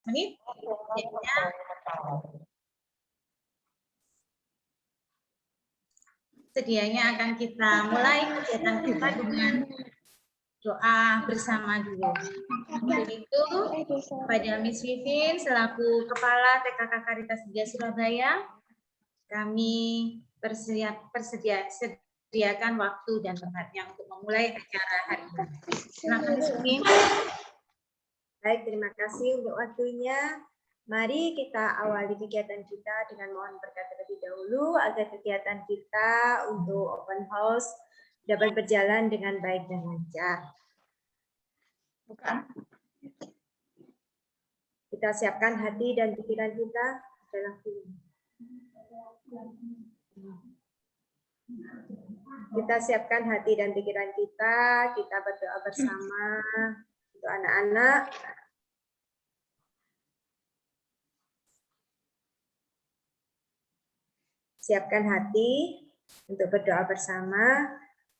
menit. Sedianya akan kita mulai kegiatan kita dengan doa bersama dulu. Untuk itu, pada Miss Vivin selaku Kepala TKK Karitas Tiga Surabaya, kami sediakan waktu dan tempatnya untuk memulai acara hari ini. Silakan Miss Vivin. Baik, terima kasih untuk waktunya. Mari kita awali kegiatan kita dengan mohon berkat terlebih dahulu agar kegiatan kita untuk open house dapat berjalan dengan baik dan lancar. Kita siapkan hati dan pikiran kita adalah kita siapkan hati dan pikiran kita berdoa bersama untuk anak-anak. Siapkan hati untuk berdoa bersama.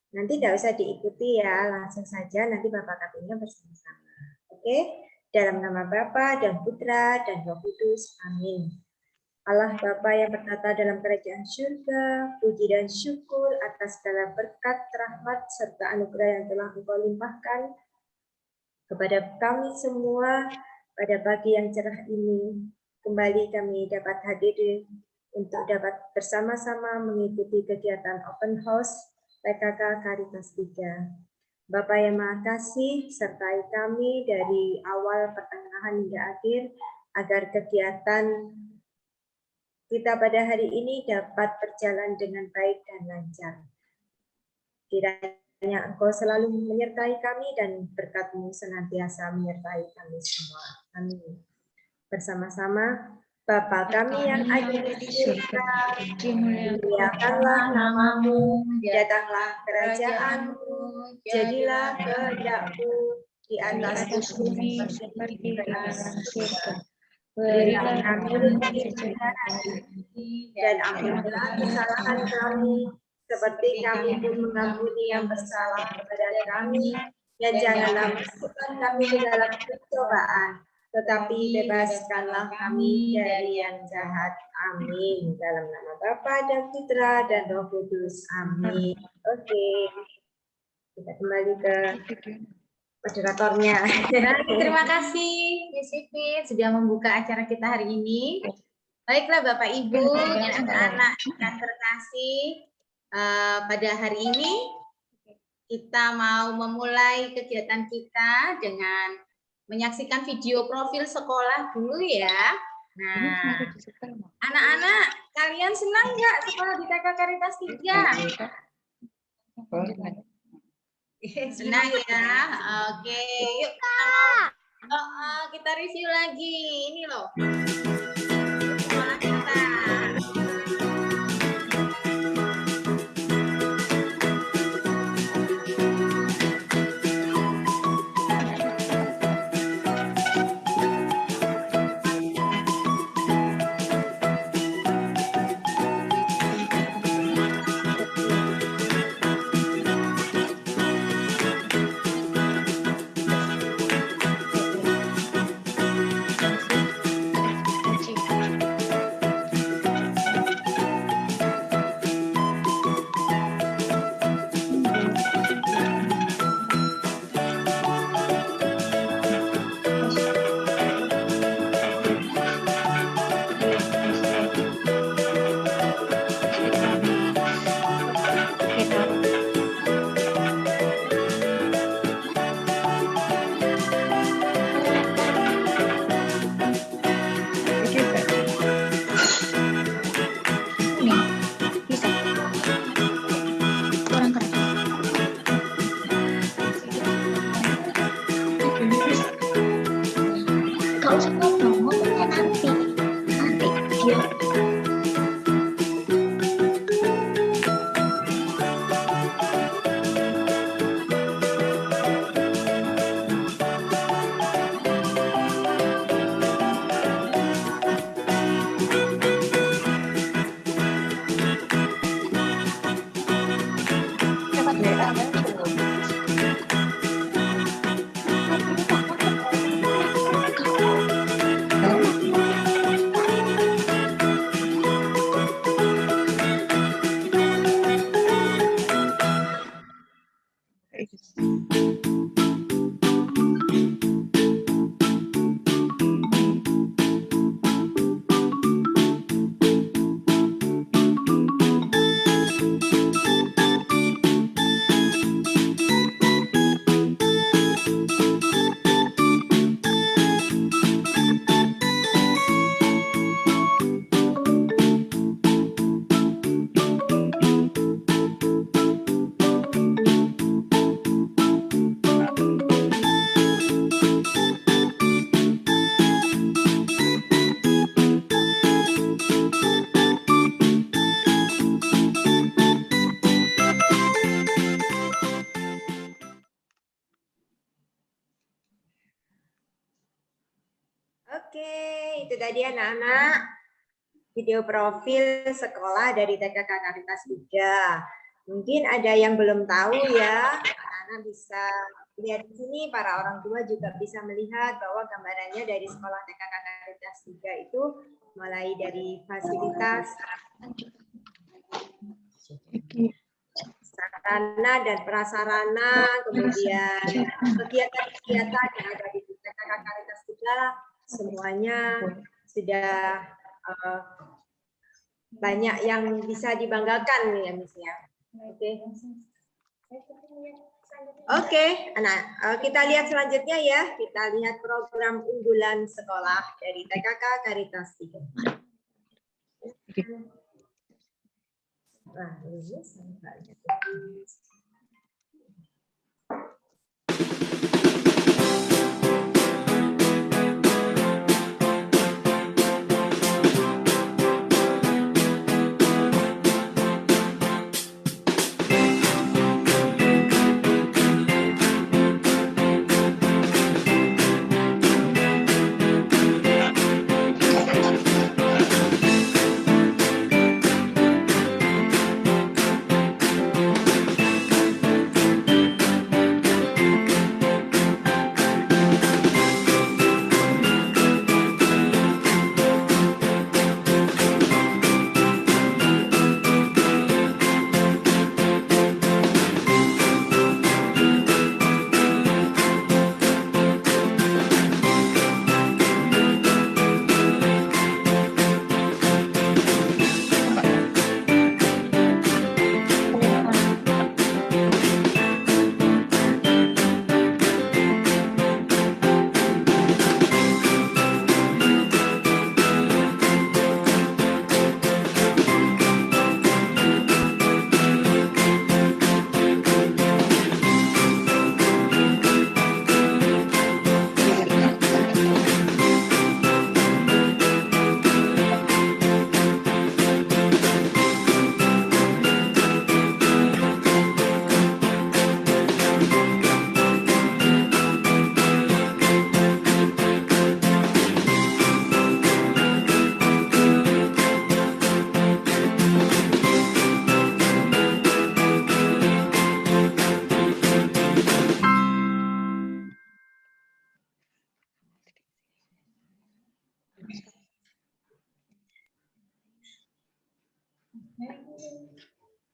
Nanti tidak usah diikuti ya, langsung saja nanti Bapak katanya bersama-sama. Oke? Dalam nama Bapa dan Putra dan Roh Kudus. Amin. Allah Bapa yang bertata dalam kerajaan surga, puji dan syukur atas segala berkat, rahmat, serta anugerah yang telah Engkau limpahkan kepada kami semua pada pagi yang cerah ini. Kembali kami dapat hadir untuk dapat bersama-sama mengikuti kegiatan open house PKK Karitas 3. Bapak yang Maha Kasih, sertai kami dari awal, pertengahan hingga akhir, agar kegiatan kita pada hari ini dapat berjalan dengan baik dan lancar. Kiranya Engkau selalu menyertai kami dan berkat-Mu senantiasa menyertai kami semua. Amin. Bersama-sama, Bapa kami yang ada di surga, dimuliakanlah nama-Mu, datanglah kerajaan-Mu, jadilah kehendak-Mu di atas bumi seperti di surga. Berilah kami rezeki kami, dan ampunilah kesalahan kami, seperti kami pun mengampuni yang bersalah kepada kami, dan janganlah masukkan kami ke dalam pencobaan, tetapi bebaskanlah kami dari yang jahat. Amin. Dalam nama Bapa dan Putra dan Roh Kudus. Amin. Oke. Kita kembali ke moderatornya. Terima kasih Miss Vivin sudah membuka acara kita hari ini. Baiklah Bapak Ibu dan anak-anak yang terkasih, pada hari ini kita mau memulai kegiatan kita dengan menyaksikan video profil sekolah dulu ya. Nah, anak-anak, kalian senang nggak sekolah di TK Karitas 3? Senang ya. Oke, yuk kita review lagi. Ini loh. Sekolah kita. itu tadi anak-anak video profil sekolah dari TKK Karitas 3. Mungkin ada yang belum tahu ya, anak-anak bisa lihat di sini, para orang tua juga bisa melihat bahwa gambarannya dari sekolah TKK Karitas 3 itu mulai dari fasilitas, sarana dan prasarana, kemudian kegiatan-kegiatan yang ada di TKK Karitas 3, semuanya sudah banyak yang bisa dibanggakan ya Miss ya. Oke. Oke, anak, kita lihat selanjutnya ya. Kita lihat program unggulan sekolah dari TKK Karitas 3. Nah, ini sampai.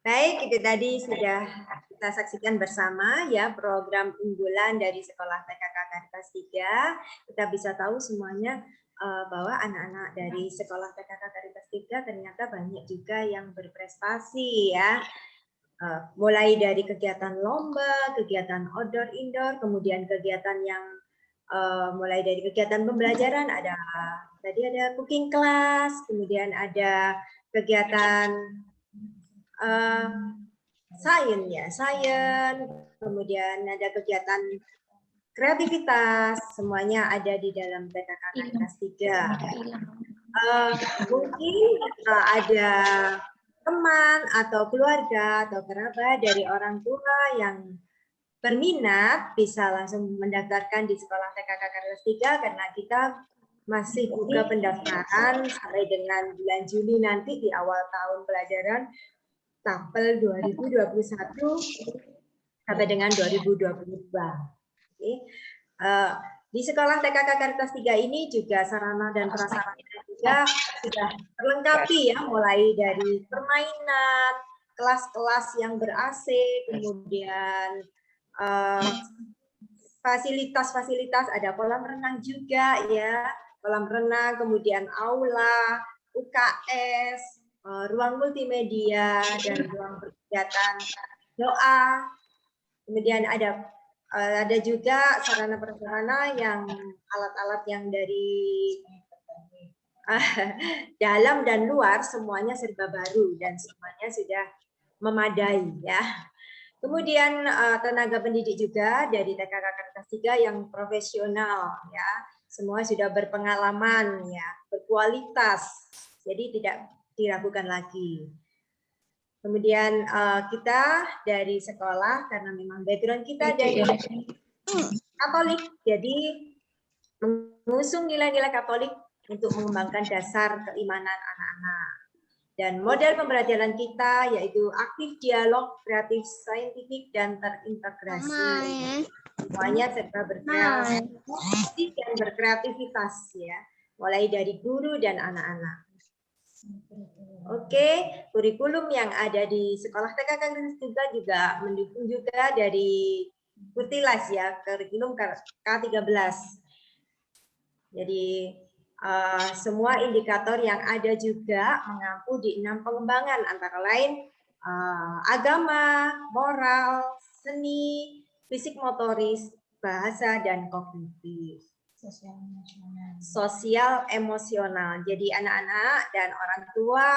Baik, itu tadi sudah kita saksikan bersama ya program unggulan dari Sekolah TKK Karitas 3. Kita bisa tahu semuanya bahwa anak-anak dari Sekolah TKK Karitas 3 ternyata banyak juga yang berprestasi ya. Mulai dari kegiatan lomba, kegiatan outdoor indoor, kemudian kegiatan yang mulai dari kegiatan pembelajaran tadi ada cooking class, kemudian ada kegiatan sains, kemudian ada kegiatan kreativitas, semuanya ada di dalam TKK Karitas 3. Mungkin ada teman atau keluarga atau kerabat dari orang tua yang berminat bisa langsung mendaftarkan di Sekolah TKK Karitas 3 karena kita masih buka pendaftaran sampai dengan bulan Juli nanti di awal tahun pelajaran Tapel 2021 sampai dengan 2022. Oke. Di Sekolah TKK Karitas 3 ini juga sarana dan prasarana juga sudah terlengkapi ya, mulai dari permainan, kelas-kelas yang ber-AC, kemudian fasilitas-fasilitas, ada kolam renang juga ya, kolam renang, kemudian aula, UKS, ruang multimedia, dan ruang kegiatan doa. Kemudian ada juga sarana prasarana yang alat-alat yang dari dalam dan luar semuanya serba baru dan semuanya sudah memadai ya. Kemudian tenaga pendidik juga dari TKK Karitas 3 yang profesional ya, semua sudah berpengalaman ya, berkualitas, jadi tidak diragukan lagi. Kemudian kita dari sekolah karena memang background kita dari Katolik, jadi mengusung nilai-nilai Katolik untuk mengembangkan dasar keimanan anak-anak. Dan model pembelajaran kita yaitu aktif dialog, kreatif saintifik, dan terintegrasi. Semuanya serba berkreasi dan berkreativitas ya, mulai dari guru dan anak-anak. Oke, kurikulum yang ada di sekolah TK Karitas juga mendukung juga dari Kutilas ya, kurikulum K13. Jadi semua indikator yang ada juga mengaku di 6 pengembangan, antara lain agama, moral, seni, fisik motoris, bahasa, dan kognitif. Sosial emosional. Jadi anak-anak dan orang tua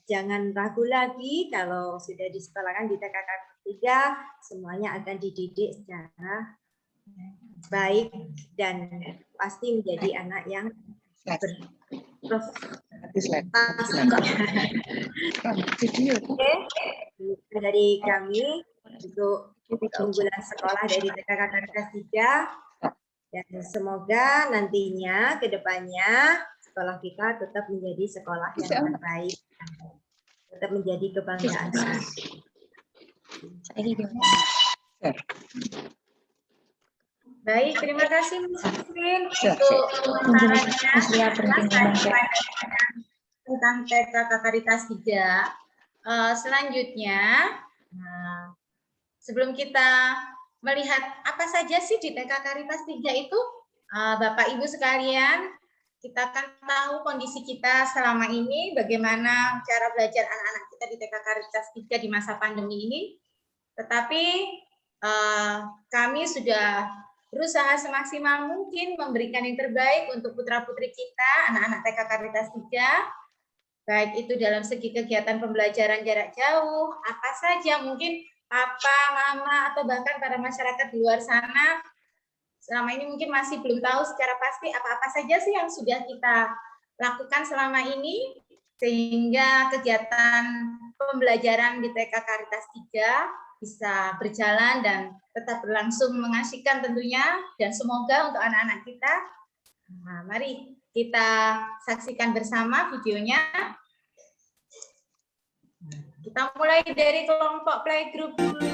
jangan ragu lagi kalau sudah disekolahkan di TK Karitas 3, semuanya akan dididik secara baik dan pasti menjadi anak yang Oke, dari kami untuk keunggulan sekolah dari TK Karitas 3, dan semoga nantinya ke depannya sekolah kita tetap menjadi sekolah yang terbaik, tetap menjadi kebanggaan. Baik, terima kasih Ms. Christine untuk pemaparannya tentang TK Karitas 3. Selanjutnya, sebelum kita melihat apa saja sih di TK Karitas 3 itu, Bapak Ibu sekalian, kita akan tahu kondisi kita selama ini, bagaimana cara belajar anak-anak kita di TK Karitas 3 di masa pandemi ini. Tetapi kami sudah berusaha semaksimal mungkin memberikan yang terbaik untuk putra-putri kita, anak-anak TK Karitas 3, baik itu dalam segi kegiatan pembelajaran jarak jauh, apa saja mungkin papa, mama, atau bahkan para masyarakat di luar sana selama ini mungkin masih belum tahu secara pasti apa-apa saja sih yang sudah kita lakukan selama ini, sehingga kegiatan pembelajaran di TK Karitas 3 bisa berjalan dan tetap berlangsung mengasihkan tentunya, dan semoga untuk anak-anak kita. Nah, mari kita saksikan bersama videonya. Kita mulai dari kelompok playgroup dulu.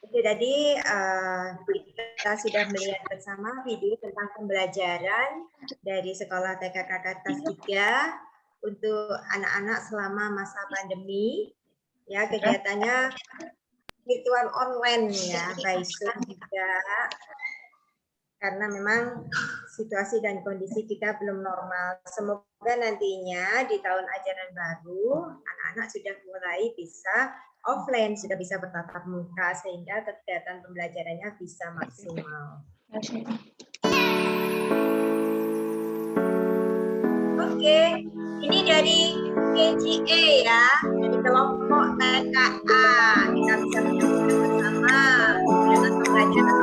Oke, jadi kita sudah melihat bersama video tentang pembelajaran dari sekolah TK Karitas 3 untuk anak-anak selama masa pandemi. Ya, kegiatannya virtual online ya, by Zoom juga. Karena memang situasi dan kondisi kita belum normal. Semoga nantinya di tahun ajaran baru, anak-anak sudah mulai bisa offline, sudah bisa bertatap muka, sehingga kegiatan pembelajarannya bisa maksimal. Oke, ini dari KGA ya, dari kelompok TKA. Kita bisa menyaksikan bersama dengan pembelajaran.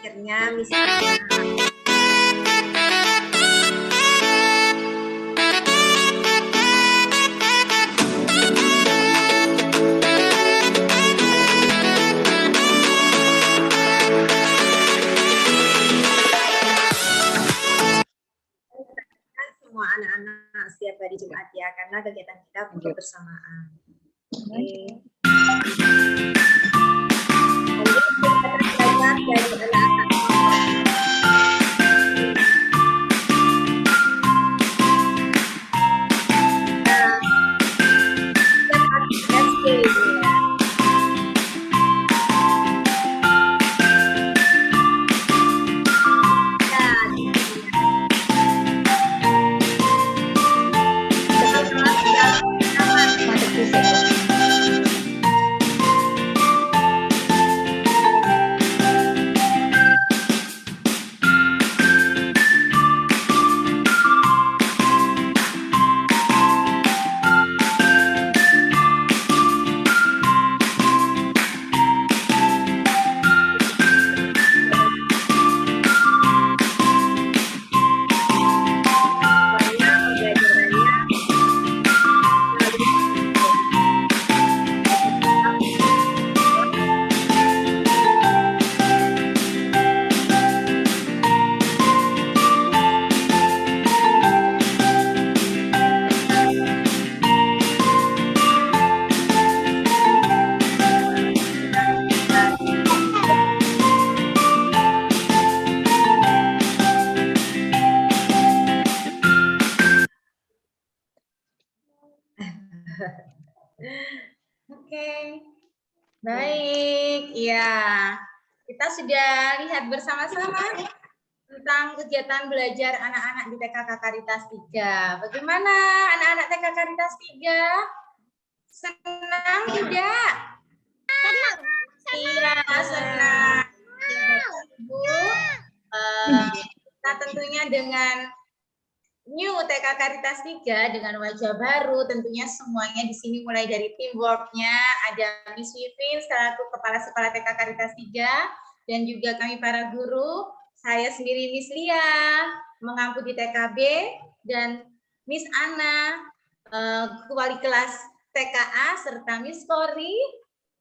Akhirnya misalnya semua anak-anak setiap hari Jumat ya, karena kegiatan kita buka bersamaan. Oke. Belajar dari anak-anak. Oke, baik. Ya, kita sudah lihat bersama-sama tentang kegiatan belajar anak-anak di TK Karitas 3. Bagaimana anak-anak TK Karitas 3? Senang tidak? Senang. Iya, senang. Ibu, kita tentunya dengan New TK Karitas 3 dengan wajah baru, tentunya semuanya di sini mulai dari teamwork-nya, ada Miss Vivin selaku Kepala Sekolah TK Karitas 3, dan juga kami para guru, saya sendiri Miss Lia, mengampu di TKB, dan Miss Ana, wali kelas TKA, serta Miss Kori,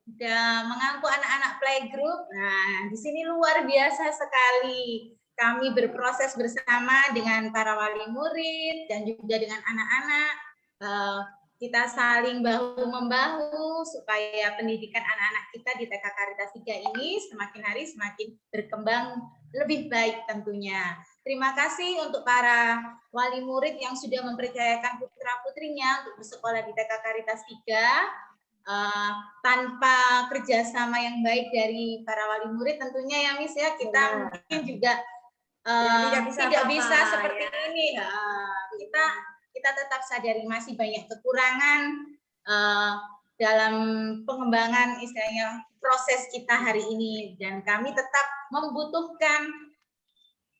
dan mengampu anak-anak playgroup. Nah, di sini luar biasa sekali. Kami berproses bersama dengan para wali murid dan juga dengan anak-anak. Kita saling bahu-membahu supaya pendidikan anak-anak kita di TK Karitas 3 ini semakin hari semakin berkembang lebih baik tentunya. Terima kasih untuk para wali murid yang sudah mempercayakan putra-putrinya untuk bersekolah di TK Karitas 3. Tanpa kerjasama yang baik dari para wali murid tentunya ya Miss ya, kita mungkin juga tidak bisa seperti ini. Kita tetap sadari masih banyak kekurangan dalam pengembangan istilahnya proses kita hari ini, dan kami tetap membutuhkan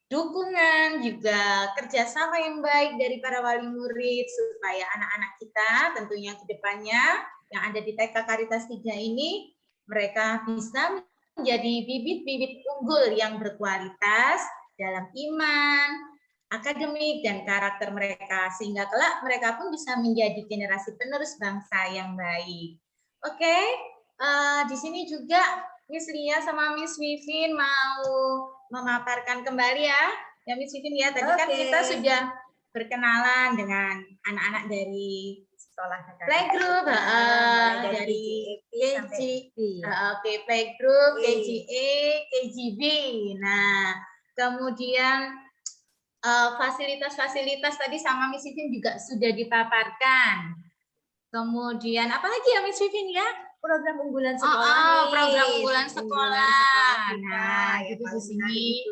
dukungan juga kerjasama yang baik dari para wali murid supaya anak-anak kita tentunya ke depannya yang ada di TK Karitas 3 ini mereka bisa menjadi bibit-bibit unggul yang berkualitas dalam iman, akademik, dan karakter mereka sehingga kelak mereka pun bisa menjadi generasi penerus bangsa yang baik. Oke, di sini juga Miss Lia sama Miss Vivin mau memaparkan kembali ya Miss Vivin ya. Tadi kan kita sudah berkenalan dengan anak-anak dari sekolah playgroup, dari KG, playgroup, KGA, KGB. Nah, kemudian fasilitas-fasilitas tadi sama Miss Vivin juga sudah dipaparkan. Kemudian apa lagi ya Miss Vivin ya? Program unggulan sekolah. Program unggulan sekolah. Nah, ya, itu di sini.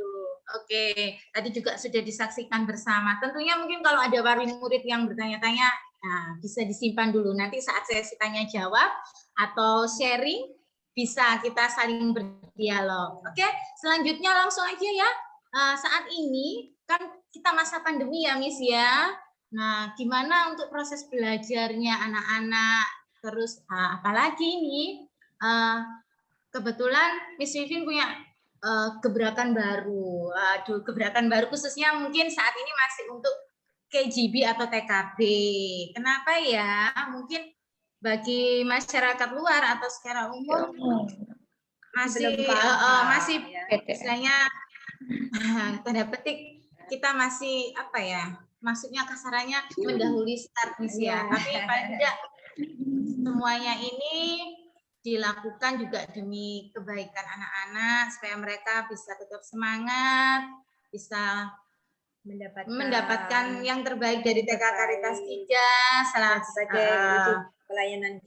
Oke, tadi juga sudah disaksikan bersama. Tentunya mungkin kalau ada wali murid yang bertanya-tanya, nah, bisa disimpan dulu. Nanti saat sesi tanya jawab atau sharing, bisa kita saling berdialog. Oke, selanjutnya langsung aja ya. Saat ini kan kita masa pandemi ya, Miss ya. Nah, gimana untuk proses belajarnya anak-anak? Terus apalagi ini kebetulan Miss Vivin punya gebrakan baru. Gebrakan baru khususnya mungkin saat ini masih untuk KGB atau TKB. Kenapa ya? Mungkin bagi masyarakat luar atau secara umum masih istilahnya tanda petik kita masih apa ya? Maksudnya kasarannya mendahului start Miss ya. Tapi paling tidak semuanya ini dilakukan juga demi kebaikan anak-anak supaya mereka bisa tetap semangat, bisa mendapatkan yang terbaik dari TK Karitas 3 sebagai wujud pelayanan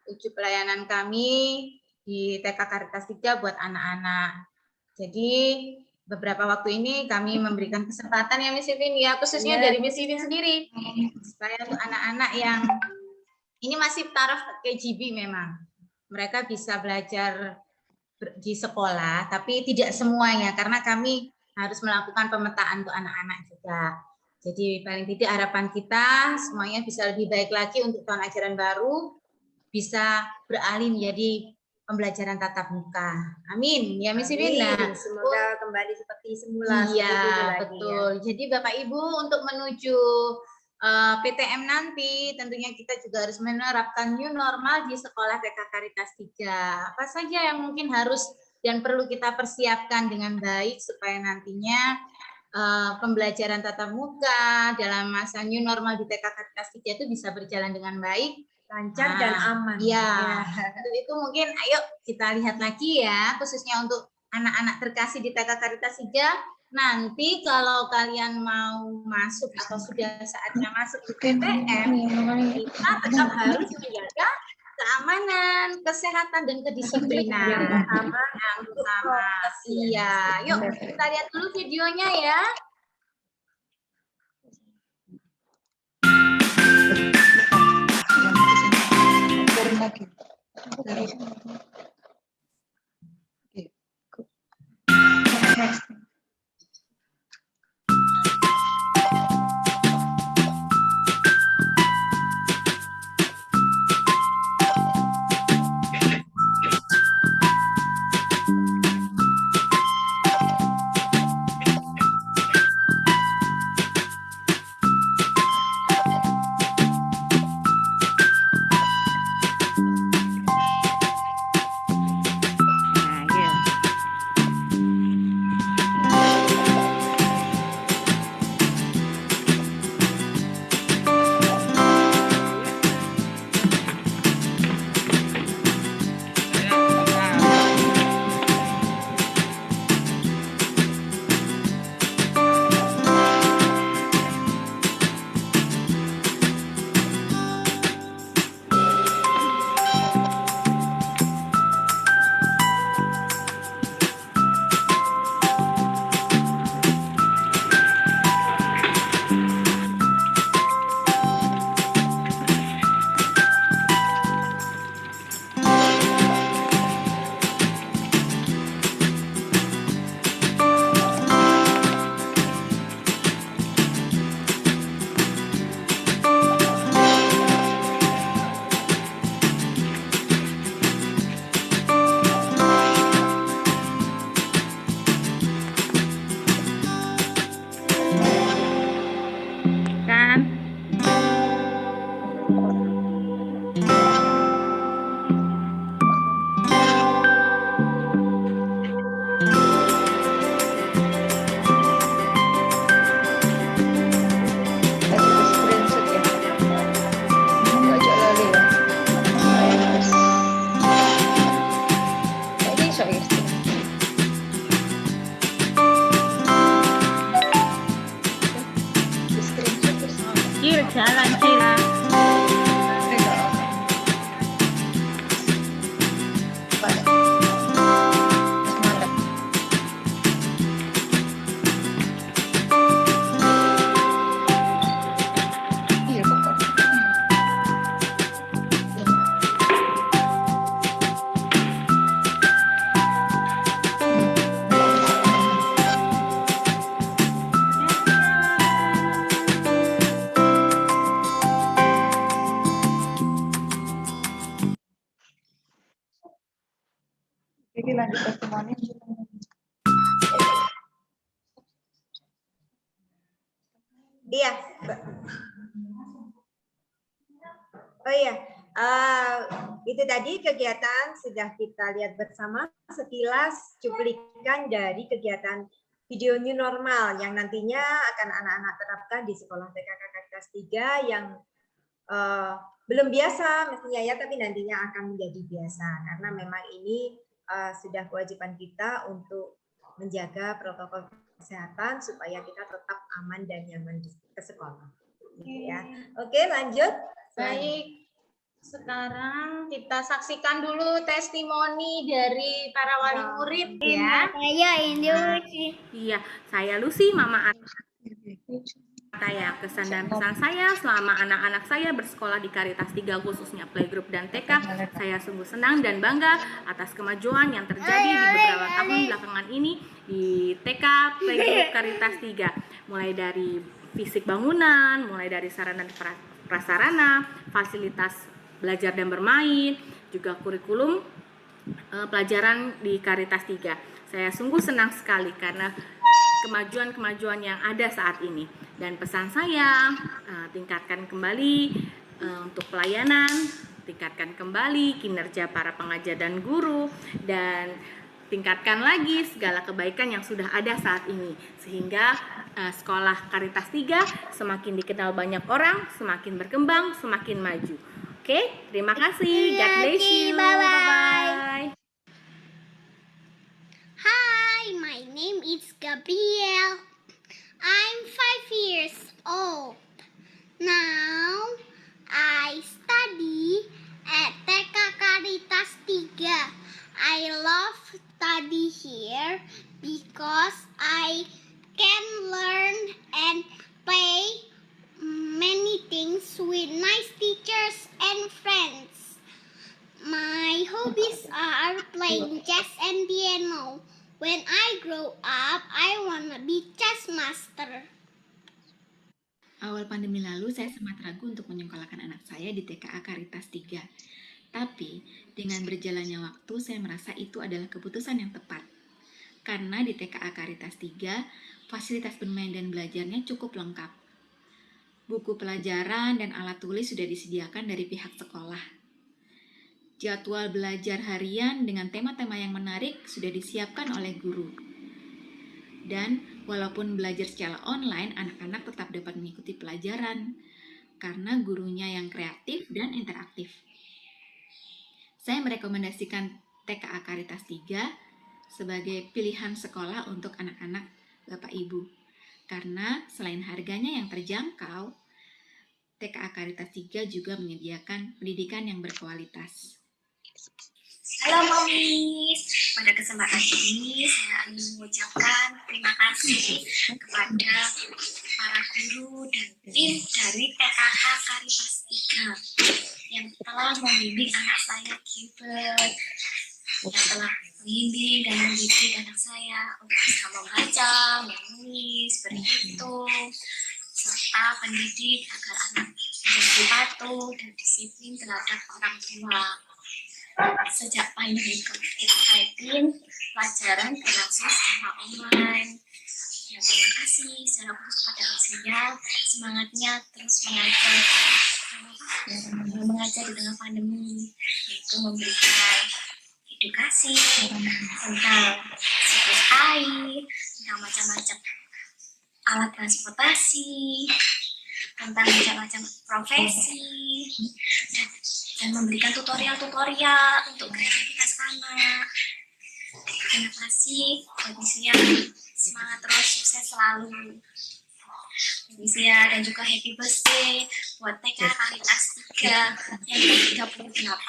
wujud pelayanan kami di TK Karitas 3 buat anak-anak. Jadi beberapa waktu ini kami memberikan kesempatan ya Miss Vivin ya, khususnya dari Miss Vivin sendiri supaya untuk anak-anak yang ini masih taraf KGB memang mereka bisa belajar di sekolah, tapi tidak semuanya karena kami harus melakukan pemetaan untuk anak-anak juga. Jadi paling tidak harapan kita semuanya bisa lebih baik lagi untuk tahun ajaran baru, bisa beralih menjadi pembelajaran tatap muka. Amin. Ya Miss Vivin. Semoga kembali seperti semula. Iya, betul. Ya. Jadi Bapak Ibu untuk menuju PTM nanti tentunya kita juga harus menerapkan new normal di sekolah TK Karitas 3. Apa saja yang mungkin harus dan perlu kita persiapkan dengan baik supaya nantinya pembelajaran tatap muka dalam masa new normal di TK Karitas 3 itu bisa berjalan dengan baik, lancar dan aman. Ya, untuk itu mungkin ayo kita lihat lagi ya, khususnya untuk anak-anak terkasih di TK Karitas 3. Nanti kalau kalian mau masuk atau sudah saatnya masuk ke PTM, kita tetap harus menjaga keamanan, kesehatan, dan kedisiplinan. Sama. Iya, yuk kita lihat dulu videonya ya. Jadi lanjut testimoni. Iya. Oh iya, itu tadi kegiatan sudah kita lihat bersama sekilas cuplikan dari kegiatan video new normal yang nantinya akan anak-anak terapkan di sekolah TKK Karitas 3 yang belum biasa mestinya ya, tapi nantinya akan menjadi biasa karena memang ini sudah kewajiban kita untuk menjaga protokol kesehatan supaya kita tetap aman dan nyaman ke sekolah. Gitu ya. Oke, lanjut. Baik, sekarang kita saksikan dulu testimoni dari para wali murid ya. Saya Iya, saya Lucy, Mama saya. Kesan dan pesan saya selama anak-anak saya bersekolah di Karitas 3 khususnya playgroup dan TK, saya sungguh senang dan bangga atas kemajuan yang terjadi di beberapa tahun belakangan ini di TK playgroup Karitas 3. Mulai dari fisik bangunan, mulai dari sarana dan prasarana, fasilitas belajar dan bermain, juga kurikulum pelajaran di Karitas 3. Saya sungguh senang sekali karena kemajuan-kemajuan yang ada saat ini. Dan pesan saya, tingkatkan kembali untuk pelayanan, tingkatkan kembali kinerja para pengajar dan guru, dan tingkatkan lagi segala kebaikan yang sudah ada saat ini. Sehingga sekolah Karitas 3 semakin dikenal banyak orang, semakin berkembang, semakin maju. Oke, terima kasih. God bless you. Bye-bye. Hi, my name is Gabriel. I'm 5 years old. Now, I study at TK Karitas 3. I love study here because I can learn and play many things with nice teachers and friends. My hobbies are playing chess and piano. When I grow up, I wanna be chess master. Awal pandemi lalu saya sempat ragu untuk menyekolahkan anak saya di TKA Karitas 3. Tapi dengan berjalannya waktu saya merasa itu adalah keputusan yang tepat. Karena di TKA Karitas 3, fasilitas bermain dan belajarnya cukup lengkap. Buku pelajaran dan alat tulis sudah disediakan dari pihak sekolah. Jadwal belajar harian dengan tema-tema yang menarik sudah disiapkan oleh guru. Dan walaupun belajar secara online, anak-anak tetap dapat mengikuti pelajaran karena gurunya yang kreatif dan interaktif. Saya merekomendasikan TKA Karitas 3 sebagai pilihan sekolah untuk anak-anak Bapak Ibu. Karena selain harganya yang terjangkau, TKA Karitas 3 juga menyediakan pendidikan yang berkualitas. Halo Momis, pada kesempatan ini saya ingin mengucapkan terima kasih kepada para guru dan tim dari TKA Karitas 3 yang telah membimbing anak saya Gilbert, yang telah membimbing dan mendidik anak saya untuk bisa membaca, menulis, berhitung, serta pendidik agar anak menjadi patuh dan disiplin terhadap orang tua. Sejak pandemi COVID-19, pelajaran berlangsung secara online. Ya, terima kasih secara khusus pada usia, semangatnya terus mengajar di tengah pandemi, yaitu memberikan edukasi tentang siklus air, tentang macam-macam alat transportasi, tentang macam-macam profesi, dan memberikan tutorial-tutorial untuk kreativitas anak. Terima kasih buat Misia, semangat terus, sukses selalu. Misia dan juga happy birthday buat TK Karitas 3 yang ke-38.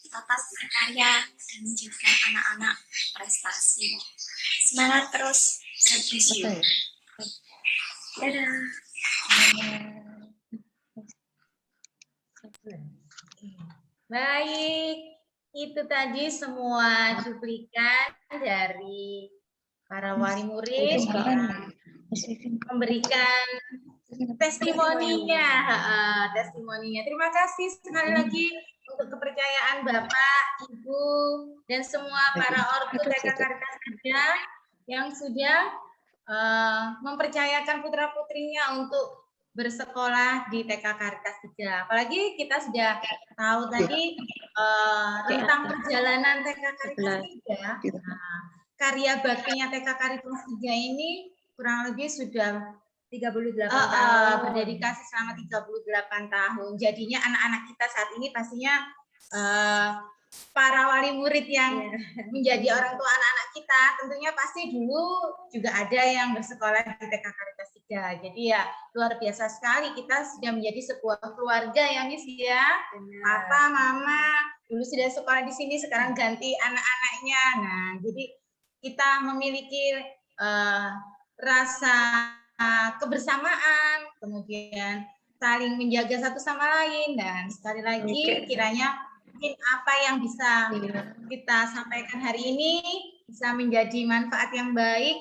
Tetap berkarya dan menjadikan anak-anak prestasi. Semangat terus, God bless you. Dadah. Baik, itu tadi semua cuplikan dari para wali murid memberikan testimoninya. Testimoninya. Terima kasih sekali lagi untuk kepercayaan Bapak, Ibu, dan semua para ortu TK Karitas 3 yang sudah mempercayakan putra-putrinya untuk bersekolah di TK Karitas 3. Apalagi kita sudah tahu tadi tentang perjalanan TK Karitas 3. Nah, karya baktinya TK Karitas 3 ini kurang lebih sudah 38 tahun. berdedikasi selama 38 tahun. Jadinya anak-anak kita saat ini pastinya para wali murid yang menjadi orang tua anak-anak kita, tentunya pasti dulu juga ada yang bersekolah di TK Karitas 3. Jadi ya luar biasa sekali, kita sudah menjadi sebuah keluarga ya Miss ya. Papa, Mama, dulu sudah sekolah di sini, sekarang ganti anak-anaknya. Nah, jadi kita memiliki rasa kebersamaan, kemudian saling menjaga satu sama lain, dan sekali lagi kiranya mungkin apa yang bisa kita sampaikan hari ini bisa menjadi manfaat yang baik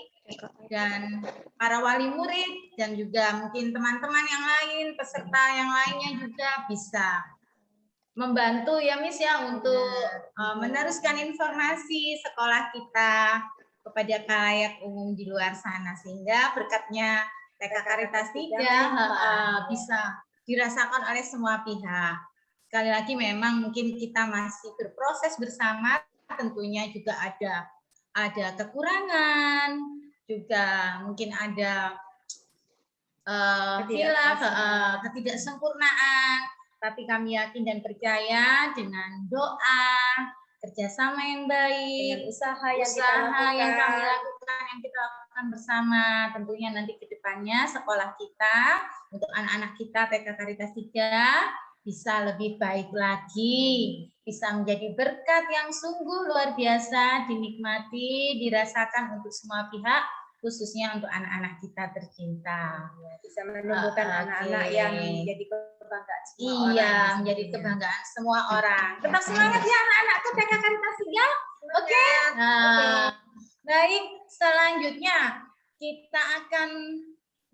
dan para wali murid dan juga mungkin teman-teman yang lain, peserta yang lainnya juga bisa membantu ya Miss ya untuk meneruskan informasi sekolah kita kepada khalayak umum di luar sana, sehingga berkatnya TK Karitas 3 bisa dirasakan oleh semua pihak. Sekali lagi memang mungkin kita masih berproses bersama, tentunya juga ada kekurangan, juga mungkin ada khilaf, ketidaksempurnaan, tapi kami yakin dan percaya dengan doa, kerjasama yang baik, usaha yang kami lakukan, yang kita lakukan bersama, tentunya nanti ke depannya sekolah kita untuk anak-anak kita TK Karitas 3 bisa lebih baik lagi, bisa menjadi berkat yang sungguh luar biasa, dinikmati, dirasakan untuk semua pihak, khususnya untuk anak-anak kita tercinta. Bisa menumbuhkan anak-anak yang menjadi kebanggaan semua orang. Iya, menjadi kebanggaan semua orang. Tetap semangat ya anak-anakku TK Karitas 3. Oke. Baik, selanjutnya kita akan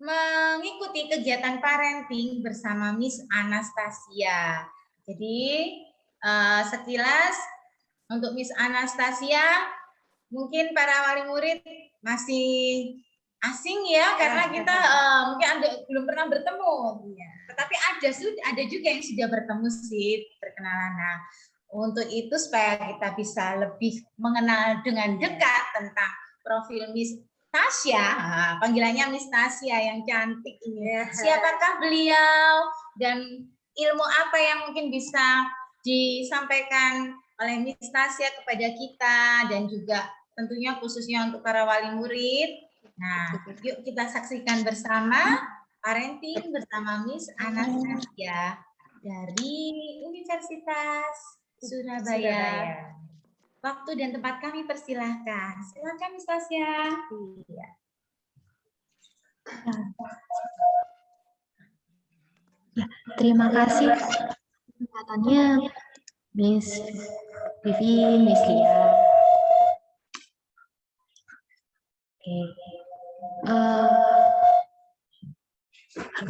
mengikuti kegiatan parenting bersama Miss Anastasia. Jadi sekilas untuk Miss Anastasia, mungkin para wali murid masih asing ya, karena kita mungkin belum pernah bertemu. Tetapi ada juga yang sudah bertemu sih, perkenalan. Nah, untuk itu supaya kita bisa lebih mengenal dengan dekat tentang profil Miss Tasya, panggilannya Miss Tasya yang cantik ini. Siapakah beliau dan ilmu apa yang mungkin bisa disampaikan oleh Miss Tasya kepada kita dan juga tentunya khususnya untuk para wali murid. Nah, yuk kita saksikan bersama parenting bersama Miss Anastasia dari Universitas Surabaya. Waktu dan tempat kami persilahkan. Silakan Miss Tasya. Iya. Ya, terima kasih kesempatannya Miss Vivi, Miss Lia.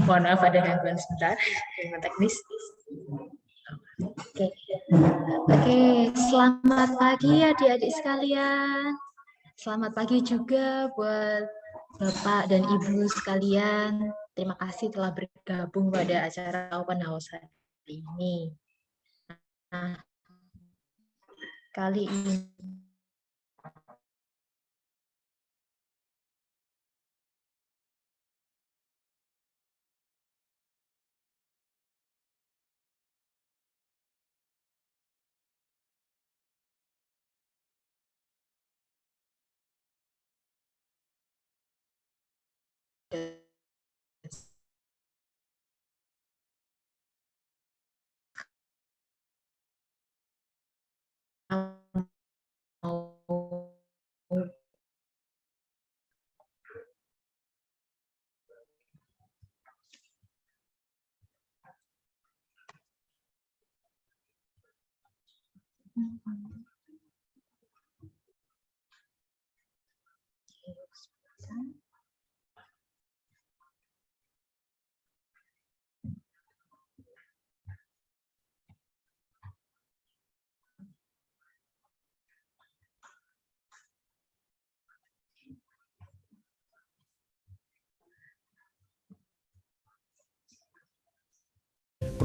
Mohon maaf ada gangguan sebentar, gangguan teknis. Oke, selamat pagi adik-adik sekalian. Selamat pagi juga buat Bapak dan Ibu sekalian. Terima kasih telah bergabung pada acara Open House hari ini. Nah, kali ini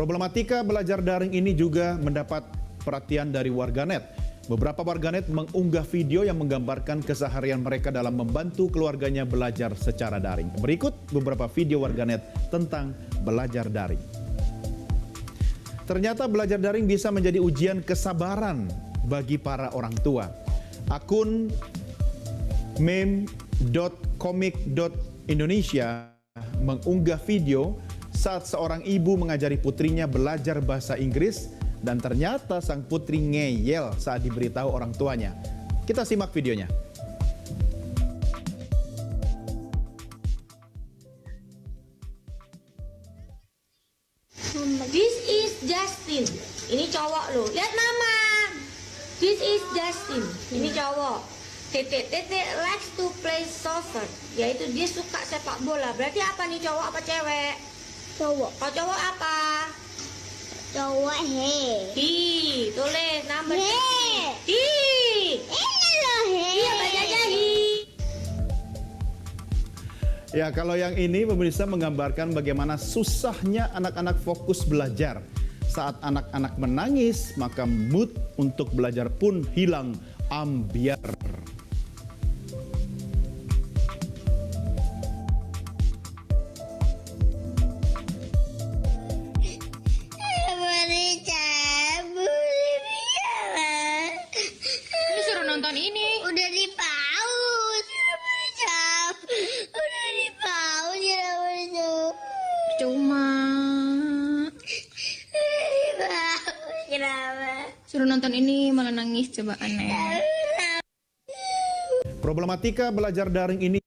Problematika belajar daring ini juga mendapat perhatian dari warganet. Beberapa warganet mengunggah video yang menggambarkan keseharian mereka dalam membantu keluarganya belajar secara daring. Berikut beberapa video warganet tentang belajar daring. Ternyata belajar daring bisa menjadi ujian kesabaran bagi para orang tua. Akun meme.comic.indonesia mengunggah video saat seorang ibu mengajari putrinya belajar bahasa Inggris dan ternyata sang putri ngeyel saat diberitahu orang tuanya. Kita simak videonya. This is Justin. Ini cowok loh. Lihat mama. This is Justin. Ini cowok. Tete likes to play soccer. Yaitu dia suka sepak bola. Berarti apa nih, cowok apa cewek? Cowok. Kalau cowok apa? Cowok he. Hi. Tulis number He. Hi. Ini loh he. Iya, bacanya hi. Ya, kalau yang ini pemirsa menggambarkan bagaimana susahnya anak-anak fokus belajar. Saat anak-anak menangis, maka mood untuk belajar pun hilang ambiar. Ini suruh nonton ini. Udah di paus. Udah di paus. Cuma Kenapa? suruh nonton ini malah nangis, coba aneh. Problematika belajar daring ini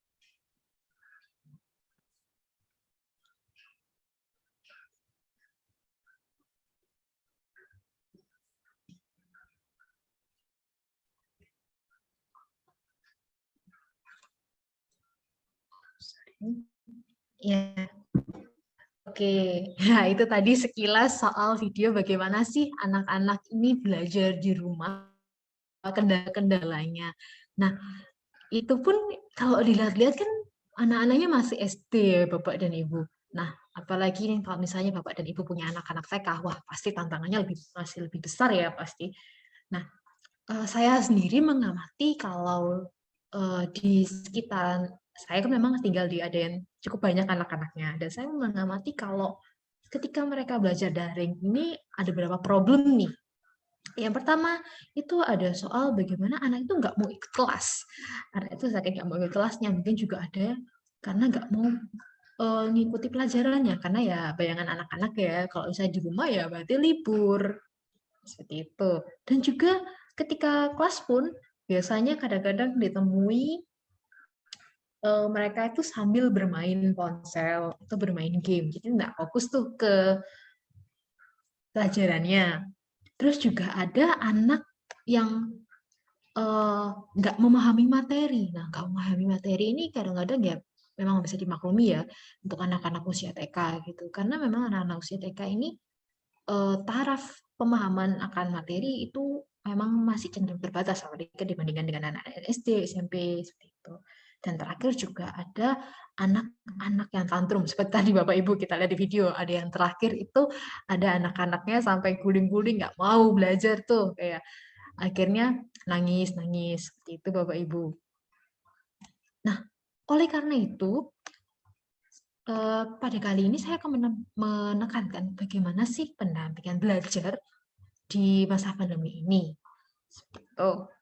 Ya, oke. Nah, itu tadi sekilas soal video bagaimana sih anak-anak ini belajar di rumah, kendala-kendalanya. Nah, itu pun kalau dilihat-lihat kan anak-anaknya masih SD ya, Bapak dan Ibu. Nah, apalagi nih kalau misalnya Bapak dan Ibu punya anak-anak TK, wah pasti tantangannya masih lebih besar ya pasti. Nah, saya sendiri mengamati kalau di sekitar saya kan memang tinggal di ada yang cukup banyak anak-anaknya, dan saya mengamati kalau ketika mereka belajar daring ini ada beberapa problem nih. Yang pertama itu ada soal bagaimana anak itu nggak mau ikut kelas. Anak itu saking nggak mau ikut kelasnya, mungkin juga ada karena nggak mau ngikuti pelajarannya, karena ya bayangan anak-anak ya kalau misalnya di rumah ya berarti libur seperti itu. Dan juga ketika kelas pun biasanya kadang-kadang ditemui mereka itu sambil bermain ponsel atau bermain game, jadi nggak fokus tuh ke pelajarannya. Terus juga ada anak yang nggak memahami materi. Nah, nggak memahami materi ini kadang-kadang ya memang bisa dimaklumi ya untuk anak-anak usia TK gitu, karena memang anak-anak usia TK ini taraf pemahaman akan materi itu memang masih cenderung terbatas apalagi dibandingkan dengan anak-anak SD, SMP seperti itu. Dan terakhir juga ada anak-anak yang tantrum seperti tadi Bapak Ibu kita lihat di video, ada yang terakhir itu ada anak-anaknya sampai guling-guling nggak mau belajar tuh, kayak akhirnya nangis seperti itu Bapak Ibu. Nah, oleh karena itu pada kali ini saya akan menekankan bagaimana sih pendampingan belajar di masa pandemi ini. Seperti itu.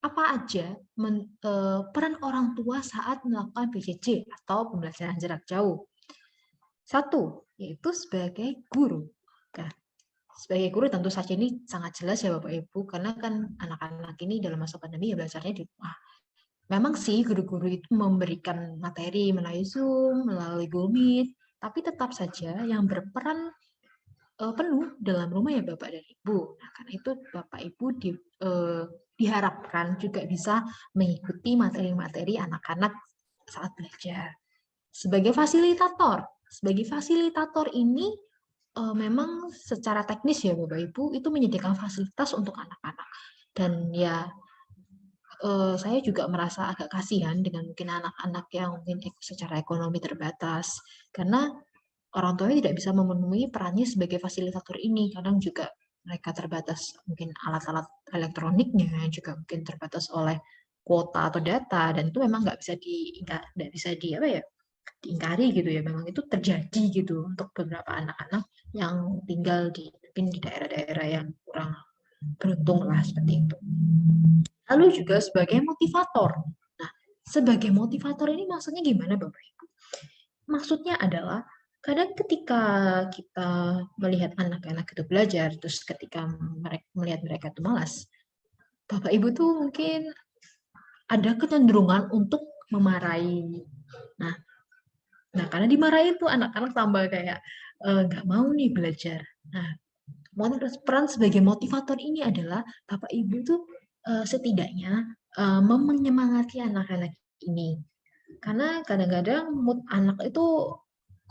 Apa aja peran orang tua saat melakukan PJJ atau pembelajaran jarak jauh? Satu, yaitu sebagai guru. Nah, sebagai guru tentu saja ini sangat jelas ya Bapak Ibu, karena kan anak-anak ini dalam masa pandemi ya belajarnya di rumah. Memang sih guru-guru itu memberikan materi melalui Zoom, melalui Google Meet, tapi tetap saja yang berperan penuh dalam rumah ya Bapak dan Ibu. Nah, karena itu Bapak Ibu diharapkan juga bisa mengikuti materi-materi anak-anak saat belajar. Sebagai fasilitator ini memang secara teknis ya Bapak Ibu itu menyediakan fasilitas untuk anak-anak. Dan ya saya juga merasa agak kasihan dengan mungkin anak-anak yang mungkin secara ekonomi terbatas. Karena orang tuanya tidak bisa memenuhi perannya sebagai fasilitator ini. Kadang juga mereka terbatas mungkin alat-alat elektroniknya, juga mungkin terbatas oleh kuota atau data, dan itu memang nggak bisa diingkari gitu ya. Memang itu terjadi gitu untuk beberapa anak-anak yang tinggal mungkin di daerah-daerah yang kurang beruntung lah seperti itu. Lalu juga sebagai motivator. Nah, sebagai motivator ini maksudnya gimana Bapak Ibu? Maksudnya adalah kadang ketika kita melihat anak-anak itu belajar, terus ketika melihat mereka itu malas, Bapak Ibu tuh mungkin ada kecenderungan untuk memarahi. Nah, karena dimarahin tuh anak-anak tambah kayak nggak mau nih belajar. Nah, peran sebagai motivator ini adalah Bapak Ibu tuh setidaknya menyemangati anak-anak ini. Karena kadang-kadang mood anak itu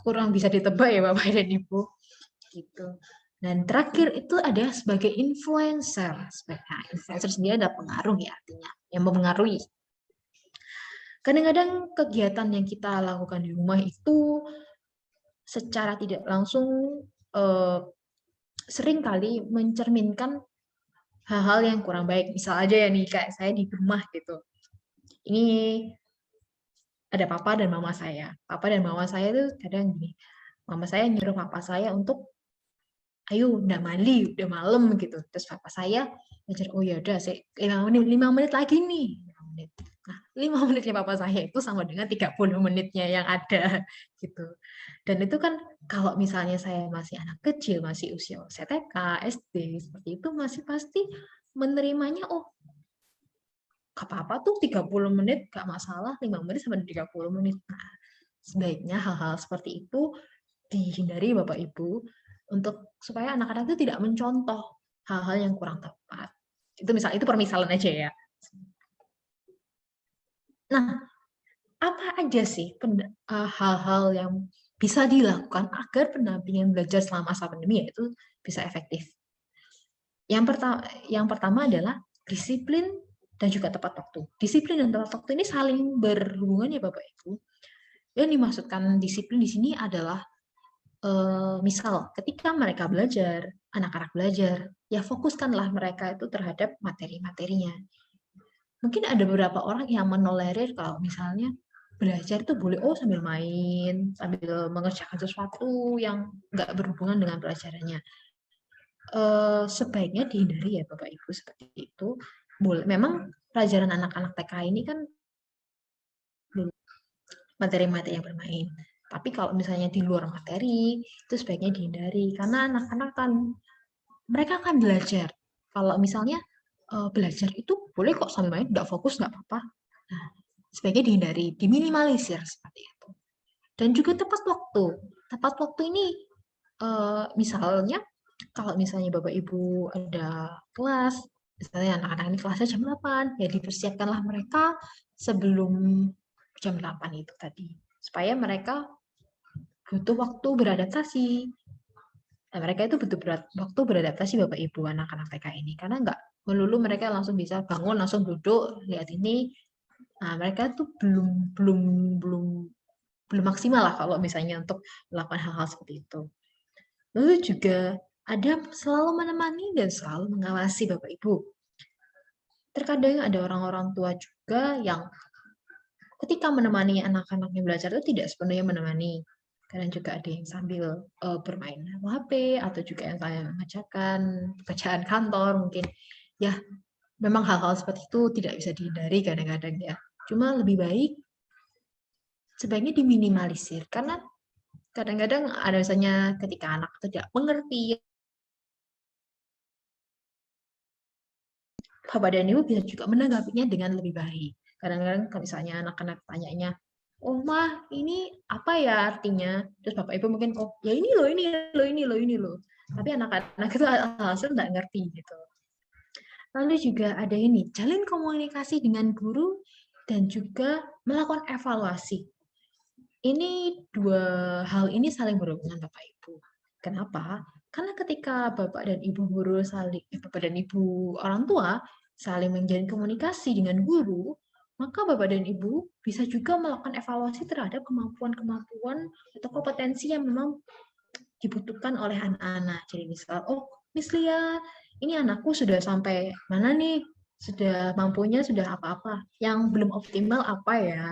kurang bisa ditebak ya Bapak dan Ibu. Gitu. Dan terakhir itu ada sebagai influencer. Influencer sendiri ada pengaruh ya artinya, yang mempengaruhi. Kadang-kadang kegiatan yang kita lakukan di rumah itu secara tidak langsung seringkali mencerminkan hal-hal yang kurang baik. Misal aja ya nih, kayak saya di rumah gitu. Ini ada papa dan mama saya. Papa dan mama saya tuh kadang gini, mama saya nyuruh papa saya untuk, ayo udah mandi, udah malam gitu. Terus papa saya ngajar, oh ya udah, 5 menit lagi nih. 5 menit. Nah, 5 menitnya papa saya itu sama dengan 30 menitnya yang ada gitu. Dan itu kan kalau misalnya saya masih anak kecil, masih usia TK, SD, seperti itu masih pasti menerimanya, oh gak apa-apa tuh 30 menit, gak masalah 5 menit sampai 30 menit. Nah, sebaiknya hal-hal seperti itu dihindari Bapak Ibu untuk supaya anak-anak itu tidak mencontoh hal-hal yang kurang tepat. Itu permisalan aja ya. Nah, apa aja sih hal-hal yang bisa dilakukan agar pendampingan belajar selama masa pandemi itu bisa efektif? Yang pertama adalah disiplin dan juga tepat waktu. Disiplin dan tepat waktu ini saling berhubungan ya Bapak Ibu. Yang dimaksudkan disiplin di sini adalah misal ketika mereka belajar, anak-anak belajar, ya fokuskanlah mereka itu terhadap materi-materinya. Mungkin ada beberapa orang yang menolerir kalau misalnya belajar itu boleh sambil main, sambil mengerjakan sesuatu yang nggak berhubungan dengan pelajarannya. Sebaiknya dihindari ya Bapak Ibu seperti itu. Memang pelajaran anak-anak TK ini kan materi-materi yang bermain. Tapi kalau misalnya di luar materi, itu sebaiknya dihindari. Karena anak-anak mereka akan belajar. Kalau misalnya belajar itu boleh kok sambil main, nggak fokus, nggak apa-apa. Nah, sebaiknya dihindari, diminimalisir seperti itu. Dan juga tepat waktu. Tepat waktu ini, misalnya, kalau misalnya Bapak Ibu ada kelas, misalnya anak-anak ini kelasnya jam 8, ya dipersiapkanlah mereka sebelum jam 8 itu tadi. Supaya mereka butuh waktu beradaptasi. Nah, mereka itu butuh waktu beradaptasi Bapak Ibu anak-anak TK ini. Karena nggak melulu mereka langsung bisa bangun, langsung duduk, lihat ini. Nah, mereka tuh belum maksimal lah kalau misalnya untuk melakukan hal-hal seperti itu. Lalu juga ada selalu menemani dan selalu mengawasi Bapak Ibu. Terkadang ada orang-orang tua juga yang ketika menemani anak-anaknya belajar itu tidak sepenuhnya menemani. Kadang juga ada yang sambil bermain HP atau juga yang saya mengerjakan pekerjaan kantor mungkin. Ya, memang hal-hal seperti itu tidak bisa dihindari kadang-kadang ya. Cuma lebih baik sebaiknya diminimalisir karena kadang-kadang ada misalnya ketika anak tidak mengerti, Bapak dan Ibu bisa juga menanggapinya dengan lebih baik. Kadang-kadang kalau misalnya anak-anak tanyanya, oh mah ini apa ya artinya? Terus Bapak Ibu mungkin, oh ya ini loh. Tapi anak-anak itu hasil nggak ngerti gitu. Lalu juga ada ini, jalin komunikasi dengan guru dan juga melakukan evaluasi. Ini dua hal ini saling berhubungan Bapak Ibu. Kenapa? Karena ketika Bapak dan Ibu Bapak dan Ibu orang tua saling menjalin komunikasi dengan guru, maka Bapak dan Ibu bisa juga melakukan evaluasi terhadap kemampuan-kemampuan atau kompetensi yang memang dibutuhkan oleh anak-anak. Jadi misal, oh Miss Lia, ini anakku sudah sampai mana nih? Sudah mampunya sudah apa-apa. Yang belum optimal apa ya?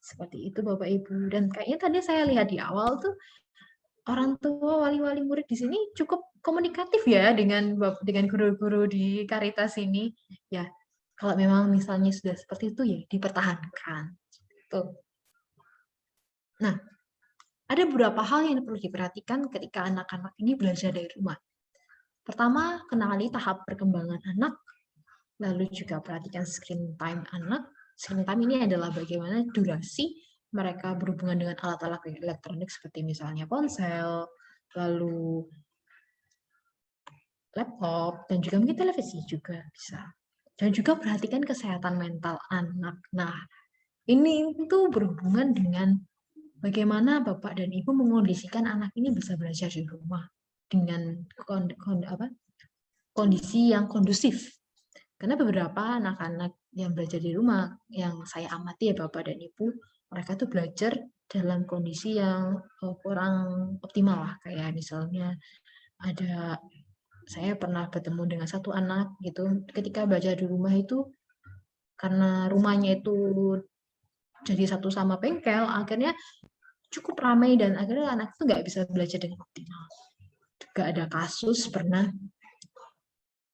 Seperti itu Bapak Ibu. Dan kayaknya tadi saya lihat di awal tuh orang tua wali-wali murid di sini cukup komunikatif ya dengan guru-guru di Caritas ini. Ya, kalau memang misalnya sudah seperti itu ya dipertahankan. Tuh. Nah, ada beberapa hal yang perlu diperhatikan ketika anak-anak ini belajar dari rumah. Pertama, kenali tahap perkembangan anak, lalu juga perhatikan screen time anak. Screen time ini adalah bagaimana durasi mereka berhubungan dengan alat-alat elektronik seperti misalnya ponsel, lalu laptop, dan juga mungkin televisi juga bisa. Dan juga perhatikan kesehatan mental anak. Nah, ini itu berhubungan dengan bagaimana Bapak dan Ibu mengondisikan anak ini bisa belajar di rumah dengan kondisi yang kondusif. Karena beberapa anak-anak yang belajar di rumah yang saya amati ya Bapak dan Ibu, mereka tuh belajar dalam kondisi yang kurang optimal lah. Kayak misalnya saya pernah bertemu dengan satu anak gitu, ketika belajar di rumah itu karena rumahnya itu jadi satu sama bengkel, akhirnya cukup ramai dan akhirnya anak itu nggak bisa belajar dengan optimal. Juga ada kasus pernah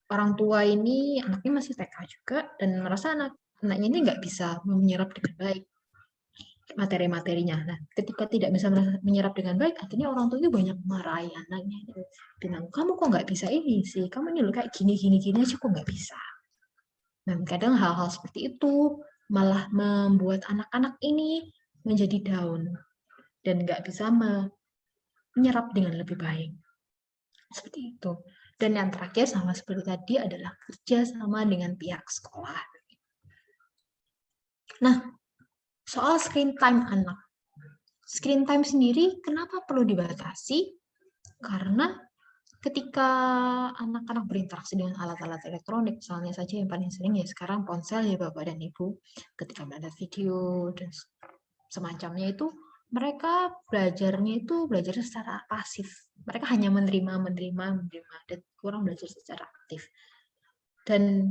orang tua ini anaknya masih TK juga dan merasa anaknya ini nggak bisa menyerap dengan baik materi-materinya. Nah, ketika tidak bisa menyerap dengan baik, akhirnya orang tua itu banyak marahi anaknya. Bilang, kamu kok nggak bisa ini sih? Kamu ini loh kayak gini aja kok nggak bisa. Nah, kadang hal-hal seperti itu malah membuat anak-anak ini menjadi down dan nggak bisa menyerap dengan lebih baik. Seperti itu. Dan yang terakhir sama seperti tadi adalah kerja sama dengan pihak sekolah. Nah, soal screen time anak. Screen time sendiri kenapa perlu dibatasi? Karena ketika anak-anak berinteraksi dengan alat-alat elektronik, misalnya saja yang paling sering ya sekarang ponsel ya Bapak dan Ibu, ketika melihat video dan semacamnya itu, mereka belajarnya itu belajar secara pasif. Mereka hanya menerima, dan kurang belajar secara aktif. Dan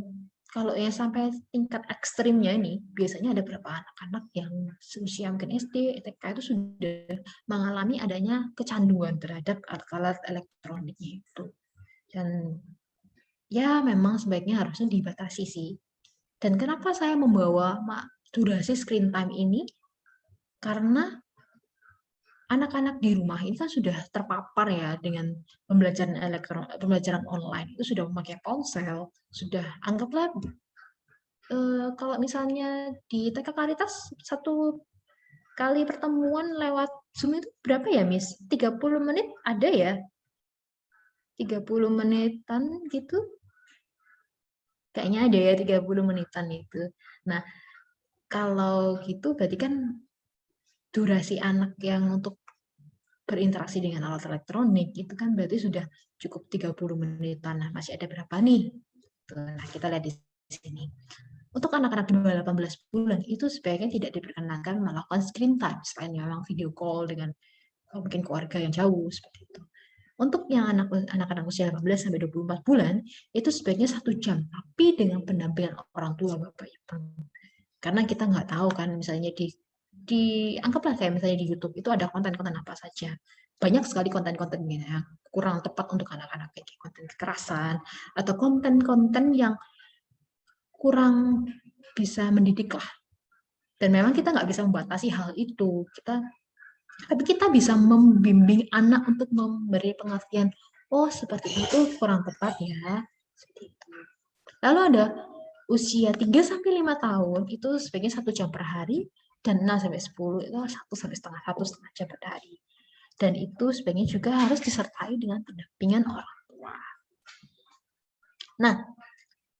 kalau yang sampai tingkat ekstrimnya ini, biasanya ada beberapa anak-anak yang seusia mungkin SD, TK itu sudah mengalami adanya kecanduan terhadap alat-alat elektroniknya itu. Dan ya memang sebaiknya harusnya dibatasi sih. Dan kenapa saya membawa durasi screen time ini? Karena anak-anak di rumah ini kan sudah terpapar ya dengan pembelajaran online, itu sudah memakai ponsel, sudah anggaplah kalau misalnya di TK Caritas satu kali pertemuan lewat Zoom itu berapa ya Miss? 30 menit ada ya? 30 menitan gitu? Kayaknya ada ya 30 menitan itu. Nah, kalau gitu berarti kan durasi anak yang untuk berinteraksi dengan alat elektronik itu kan berarti sudah cukup 30 menitan. Nah, masih ada berapa nih? Nah, kita lihat di sini. Untuk anak-anak di bawah 18 bulan itu sebaiknya tidak diperkenankan melakukan screen time selain memang video call dengan mungkin keluarga yang jauh seperti itu. Untuk yang anak-anak usia 18 sampai 24 bulan itu sebaiknya 1 jam, tapi dengan pendampingan orang tua Bapak Ibu. Karena kita nggak tahu kan misalnya anggaplah kayak misalnya di YouTube itu ada konten-konten apa saja. Banyak sekali konten-konten yang kurang tepat untuk anak-anak, kayak konten kekerasan atau konten-konten yang kurang bisa mendidik lah. Dan memang kita nggak bisa membatasi hal itu. Tapi kita bisa membimbing anak untuk memberi pengertian, oh seperti itu kurang tepat ya. Seperti itu. Lalu ada usia 3-5 tahun itu sebaiknya 1 jam per hari. Dan 6-10 itu 1,5 jam per hari. Dan itu sebaiknya juga harus disertai dengan pendampingan orang tua. Nah,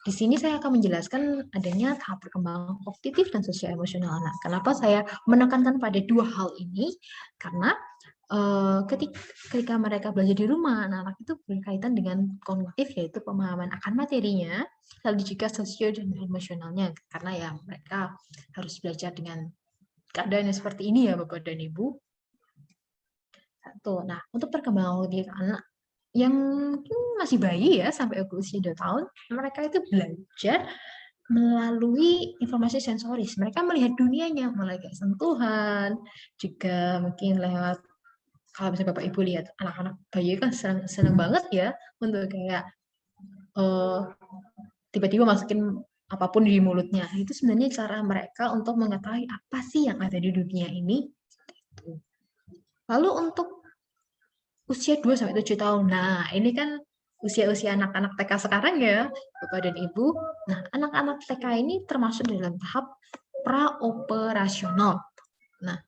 di sini saya akan menjelaskan adanya tahap perkembangan kognitif dan sosial emosional anak. Kenapa saya menekankan pada 2 hal ini? Karena ketika mereka belajar di rumah, anak-anak itu berkaitan dengan kognitif, yaitu pemahaman akan materinya, lalu juga sosio dan emosionalnya, karena ya mereka harus belajar dengan keadaan yang seperti ini ya Bapak dan Ibu. Satu. Nah, untuk perkembangan kognitif anak yang mungkin masih bayi ya sampai usia 2 tahun, mereka itu belajar melalui informasi sensoris. Mereka melihat dunianya, mulai kayak sentuhan, juga mungkin lewat, kalau misalnya Bapak Ibu lihat anak-anak bayi kan senang banget ya untuk kayak tiba-tiba masukin apapun di mulutnya. Itu sebenarnya cara mereka untuk mengetahui apa sih yang ada di dunia ini. Lalu untuk usia 2-7 tahun. Nah, ini kan usia-usia anak-anak TK sekarang ya, Bapak dan Ibu. Nah, anak-anak TK ini termasuk dalam tahap pra-operasional. Nah,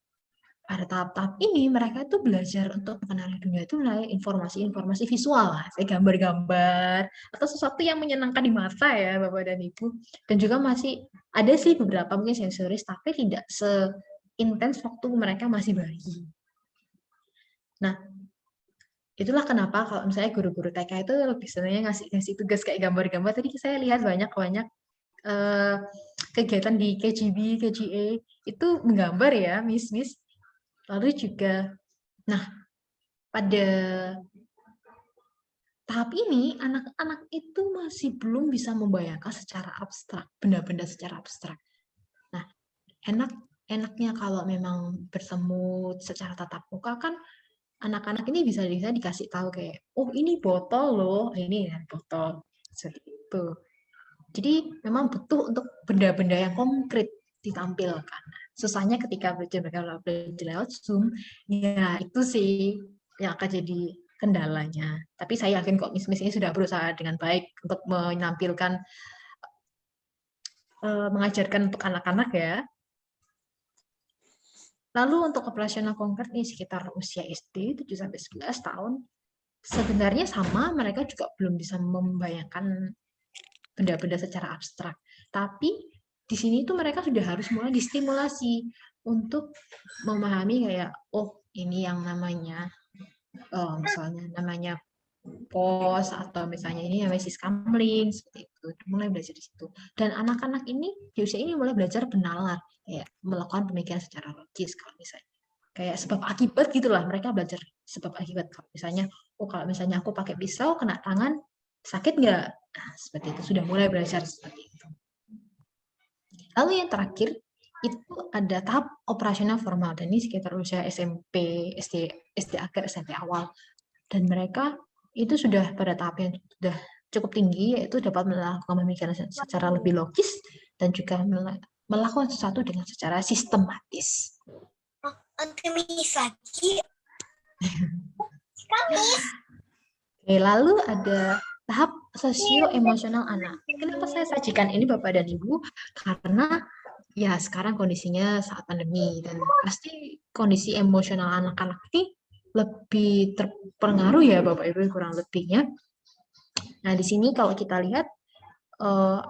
pada tahap-tahap ini mereka itu belajar untuk mengenali dunia itu melalui informasi-informasi visual, kayak gambar-gambar atau sesuatu yang menyenangkan di mata ya Bapak dan Ibu. Dan juga masih ada sih beberapa mungkin sensoris, tapi tidak seintens waktu mereka masih bayi. Nah, itulah kenapa kalau misalnya guru-guru TK itu lebih sebenarnya ngasih tugas kayak gambar-gambar. Tadi saya lihat banyak kegiatan di KGB, KGA itu menggambar ya, Miss. Lalu juga, nah pada tahap ini anak-anak itu masih belum bisa membayangkan secara abstrak, benda-benda secara abstrak. Nah, enaknya kalau memang bertemu secara tatap muka kan anak-anak ini bisa dikasih tahu kayak, oh ini botol loh, ini botol, seperti itu. Jadi memang butuh untuk benda-benda yang konkret ditampilkan. Susahnya ketika belajar lewat Zoom, ya itu sih yang akan jadi kendalanya. Tapi saya yakin kok Miss ini sudah berusaha dengan baik untuk menampilkan, mengajarkan untuk anak-anak ya. Lalu untuk operasional konkret nih sekitar usia SD 7-11 tahun, sebenarnya sama, mereka juga belum bisa membayangkan benda-benda secara abstrak. Tapi di sini tuh mereka sudah harus mulai distimulasi untuk memahami kayak, oh ini yang namanya, misalnya namanya pos, atau misalnya ini namanya siskamling, seperti itu. Mulai belajar di situ. Dan anak-anak ini di usia ini mulai belajar benalar, kayak melakukan pemikiran secara logis, kalau misalnya kayak sebab akibat gitulah, mereka belajar sebab akibat. Kalau misalnya, oh kalau misalnya aku pakai pisau kena tangan, sakit nggak? Nah, seperti itu, sudah mulai belajar seperti itu. Lalu yang terakhir, itu ada tahap operasional formal, dan ini sekitar usia SMP, SD akhir, SMP awal. Dan mereka itu sudah pada tahap yang sudah cukup tinggi, yaitu dapat melakukan pemikiran secara lebih logis, dan juga melakukan sesuatu dengan secara sistematis. Kamis lagi. Oke, lalu ada tahap sosio-emosional anak. Kenapa saya sajikan ini Bapak dan Ibu? Karena ya sekarang kondisinya saat pandemi, dan pasti kondisi emosional anak-anak ini lebih terpengaruh ya Bapak Ibu kurang lebihnya. Nah di sini kalau kita lihat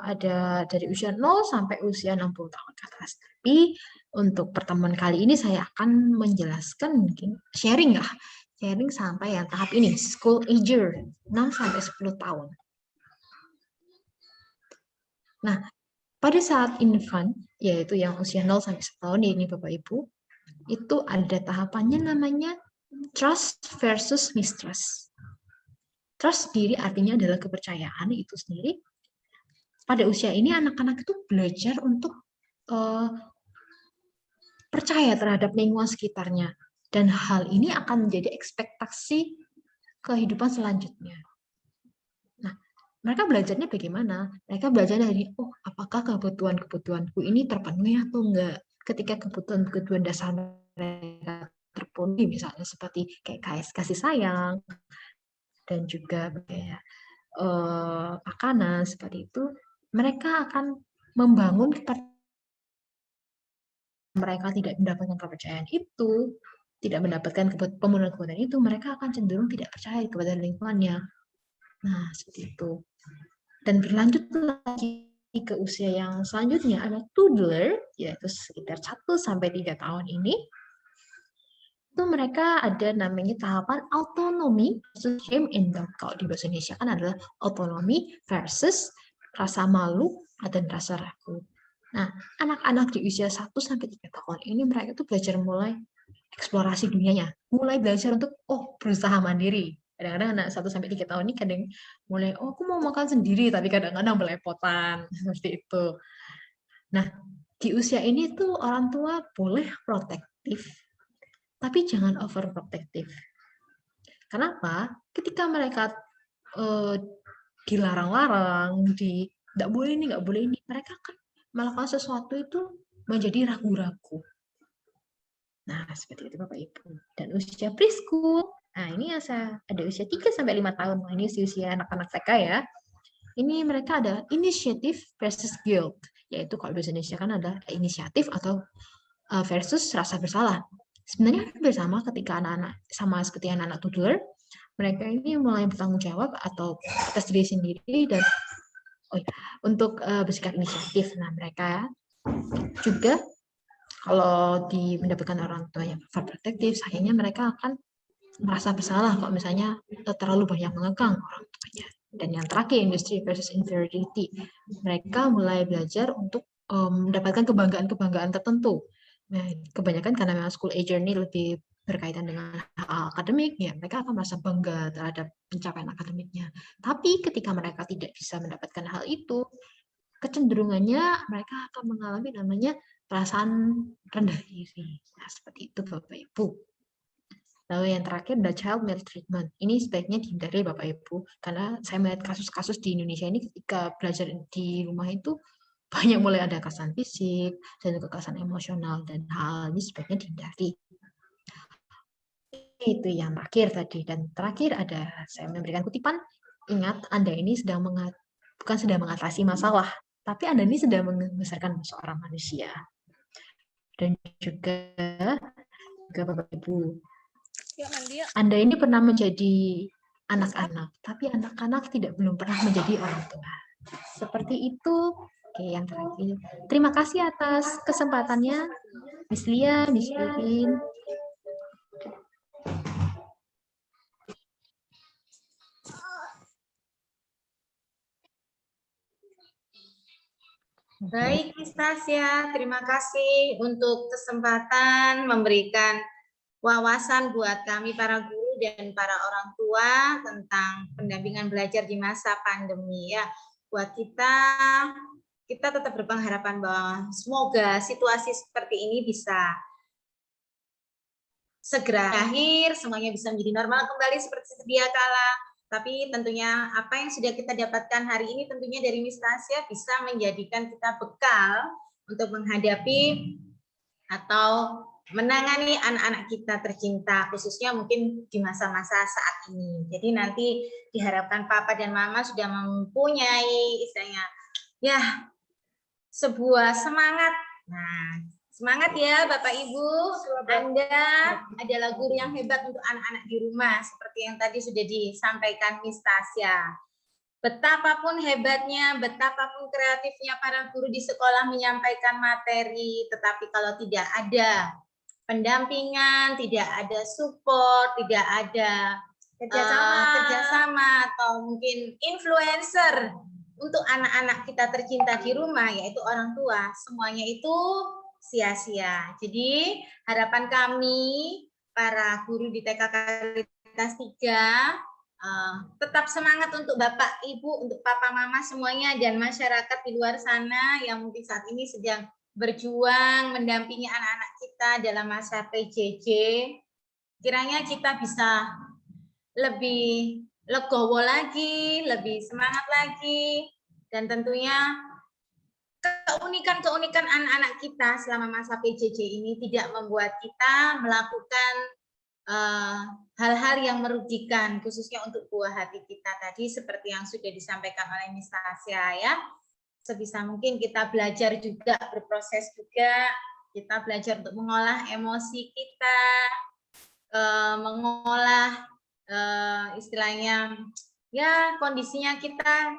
ada dari usia 0 sampai usia 60 tahun ke atas. Tapi untuk pertemuan kali ini saya akan menjelaskan mungkin sharing sampai yang tahap ini, school ager, 6 sampai 10 tahun. Nah, pada saat infant, yaitu yang usia 0 sampai 1 tahun ini Bapak Ibu, itu ada tahapannya namanya trust versus mistrust. Trust sendiri artinya adalah kepercayaan itu sendiri. Pada usia ini anak-anak itu belajar untuk percaya terhadap lingkungan sekitarnya. Dan hal ini akan menjadi ekspektasi kehidupan selanjutnya. Nah, mereka belajarnya bagaimana? Mereka belajar dari, oh, apakah kebutuhan-kebutuhanku ini terpenuhi atau enggak? Ketika kebutuhan-kebutuhan dasar mereka terpenuhi, misalnya seperti kayak kasih sayang, dan juga kayak makanan, seperti itu, mereka akan membangun mereka tidak mendapatkan kepercayaan itu, tidak mendapatkan pemenuhan-kebutuhan itu, mereka akan cenderung tidak percaya kepada lingkungannya. Nah, seperti itu. Dan berlanjut lagi ke usia yang selanjutnya, ada toddler, yaitu sekitar 1-3 tahun ini. itu mereka ada namanya tahapan autonomi versus shame and doubt. Kalau di bahasa Indonesia kan adalah autonomi versus rasa malu dan rasa ragu. Nah, anak-anak di usia 1 sampai 3 tahun ini mereka tuh belajar mulai eksplorasi dunianya, mulai belajar untuk berusaha mandiri. Kadang-kadang anak 1 sampai 3 tahun ini kadang mulai aku mau makan sendiri, tapi kadang-kadang belepotan seperti itu. Nah, di usia ini tuh orang tua boleh protektif, tapi jangan overprotective. Kenapa? Ketika mereka dilarang-larang, nggak boleh ini, nggak boleh ini, mereka akan melakukan sesuatu itu menjadi ragu-ragu. Nah, seperti itu Bapak Ibu. Dan usia preschool, nah ini ada usia 3 sampai 5 tahun. Nah, ini usia anak-anak TK ya. Ini mereka ada initiative versus guilt, yaitu kalau bahasa Indonesia kan ada inisiatif atau versus rasa bersalah. Sebenarnya hampir sama ketika anak-anak, sama seperti anak-anak toddler, mereka ini mulai bertanggung jawab atau atas diri sendiri dan untuk bersikap inisiatif. Nah, mereka juga kalau mendapatkan orang tua yang overprotective, sayangnya mereka akan merasa bersalah kalau misalnya terlalu banyak mengekang orang tuanya. Dan yang terakhir, industry versus inferiority. Mereka mulai belajar untuk mendapatkan kebanggaan-kebanggaan tertentu. Nah, kebanyakan karena memang school age journey lebih berkaitan dengan hal akademik, ya mereka akan merasa bangga terhadap pencapaian akademiknya. Tapi ketika mereka tidak bisa mendapatkan hal itu, kecenderungannya mereka akan mengalami namanya perasaan rendah diri. Nah, seperti itu Bapak Ibu. Lalu yang terakhir ada child maltreatment. Ini sebaiknya dihindari Bapak Ibu, karena saya melihat kasus-kasus di Indonesia ini ketika belajar di rumah itu banyak mulai ada kekerasan fisik dan kekerasan emosional, dan hal ini sebaiknya dihindari. Itu yang terakhir tadi. Dan terakhir saya memberikan kutipan, ingat Anda ini bukan sedang mengatasi masalah, tapi Anda ini sedang membesarkan seorang manusia. Dan juga Bapak Ibu, Anda ini pernah menjadi anak-anak, tapi anak-anak belum pernah menjadi orang tua. Seperti itu. Oke, yang terakhir. Terima kasih atas kesempatannya, Miss Lia, Miss Vivian. Baik, Miss Tasya, terima kasih untuk kesempatan memberikan wawasan buat kami para guru dan para orang tua tentang pendampingan belajar di masa pandemi ya. Buat kita tetap berpengharapan bahwa semoga situasi seperti ini bisa segera berakhir, semuanya bisa menjadi normal kembali seperti sedia kala. Tapi tentunya apa yang sudah kita dapatkan hari ini tentunya dari Miss Tasya bisa menjadikan kita bekal untuk menghadapi atau menangani anak-anak kita tercinta, khususnya mungkin di masa-masa saat ini. Jadi nanti diharapkan Papa dan Mama sudah mempunyai istilahnya ya sebuah semangat. Nah, semangat ya Bapak Ibu, Anda adalah guru yang hebat untuk anak-anak di rumah, seperti yang tadi sudah disampaikan Miss Tasya. Betapapun hebatnya, betapapun kreatifnya para guru di sekolah menyampaikan materi, tetapi kalau tidak ada pendampingan, tidak ada support, tidak ada kerjasama atau mungkin influencer untuk anak-anak kita tercinta di rumah, yaitu orang tua, semuanya itu sia-sia. Jadi harapan kami para guru di TK Karitas 3 tetap semangat untuk Bapak, Ibu, untuk Papa, Mama semuanya dan masyarakat di luar sana yang mungkin saat ini sedang berjuang mendampingi anak-anak kita dalam masa PJJ. Kiranya kita bisa lebih legowo lagi, lebih semangat lagi, dan tentunya keunikan-keunikan anak-anak kita selama masa PJJ ini tidak membuat kita melakukan hal-hal yang merugikan, khususnya untuk buah hati kita tadi seperti yang sudah disampaikan oleh Miss Tasya ya. Sebisa mungkin kita belajar juga, berproses juga, kita belajar untuk mengolah emosi kita, mengolah istilahnya ya kondisinya kita,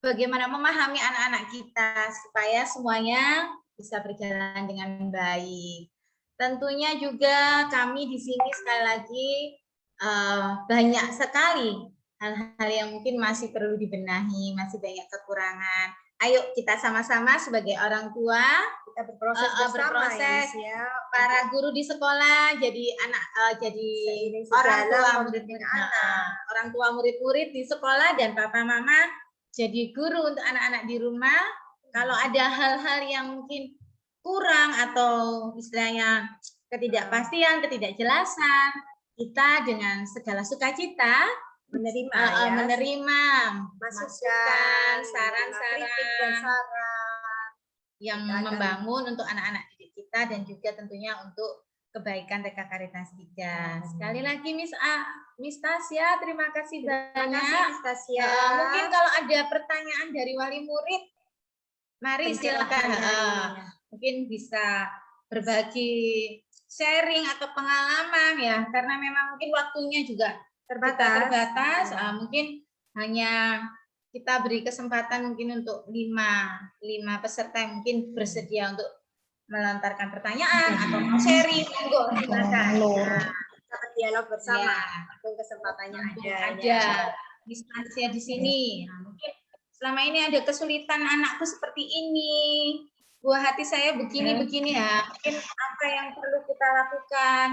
bagaimana memahami anak-anak kita supaya semuanya bisa berjalan dengan baik. tentunya juga kami di sini sekali lagi banyak sekali hal-hal yang mungkin masih perlu dibenahi, masih banyak kekurangan. Ayo kita sama-sama sebagai orang tua Kita berproses bersama ya. para guru di sekolah jadi jadi orang tua murid-murid di sekolah dan papa mama jadi guru untuk anak-anak di rumah. Kalau ada hal-hal yang mungkin kurang atau istilahnya ketidakpastian, ketidakjelasan, kita dengan segala sukacita menerima masukan, saran-saran yang membangun untuk anak-anak didik kita dan juga tentunya untuk kebaikan TK Karitas 3. Sekali lagi Miss Tasya, terima kasih banyak. Mungkin kalau ada pertanyaan dari wali murid, mari silakan. Mungkin bisa berbagi sharing atau pengalaman ya, karena memang mungkin waktunya juga terbatas. Mungkin hanya kita beri kesempatan mungkin untuk 5 peserta yang mungkin bersedia untuk melontarkan pertanyaan atau mau sharing. Monggo silakan. Kita berdialog bersama. Kesempatannya ada Miss Tasya di sini. Mungkin selama ini ada kesulitan anakku seperti ini. Buah hati saya begini ya. Mungkin apa yang perlu kita lakukan?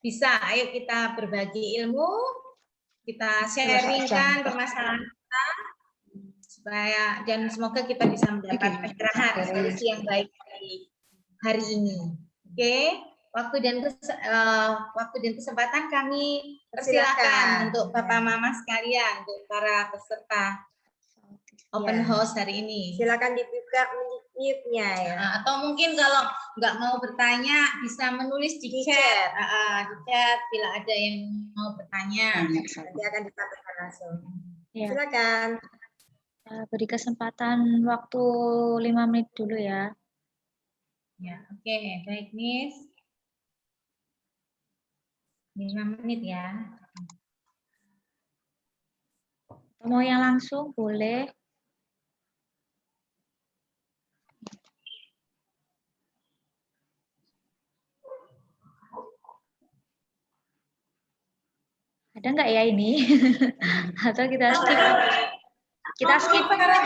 Bisa, ayo kita berbagi ilmu, kita sharingkan permasalahan kita, supaya dan semoga kita bisa mendapat pencerahan solusi yang baik dari hari ini. Oke, waktu dan kesempatan kami persilakan untuk Bapak Mama sekalian, untuk para peserta open house hari ini. Silakan dibuka mute-nya ya. Atau mungkin kalau nggak mau bertanya bisa menulis di chat. Di chat bila ada yang mau bertanya. Nanti akan disampaikan langsung. Ya. Silakan. Beri kesempatan waktu 5 menit dulu ya. Ya, oke, baik Miss. 5 menit ya. Mau yang langsung boleh. Ada nggak ya ini? Atau kita skip? Kita skip. Para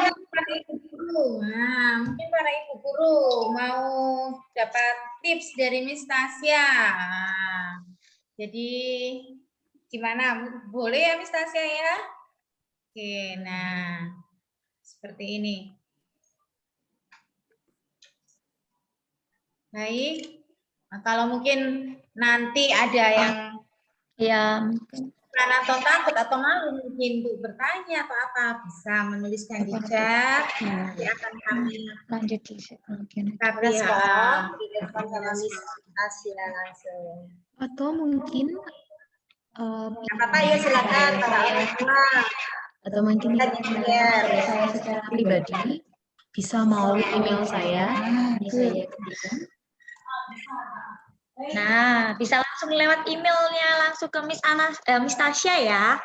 ibu guru. Nah, mungkin para ibu guru mau dapat tips dari Miss Tasya. Jadi gimana? Boleh ya Miss Tasya ya? Oke, nah seperti ini. Baik. Nah, kalau mungkin nanti ada yang atau takut atau malu mungkin untuk bertanya atau apa, bisa menuliskan di chat. Nanti akan kami lanjut direspon sama Miss Tasya langsung. Atau mungkin apa ya, silakan para orang tua. Atau mungkin saya secara pribadi bisa mau email saya, saya ketikkan. Nah, bisa langsung lewat emailnya langsung ke Miss Tasya ya.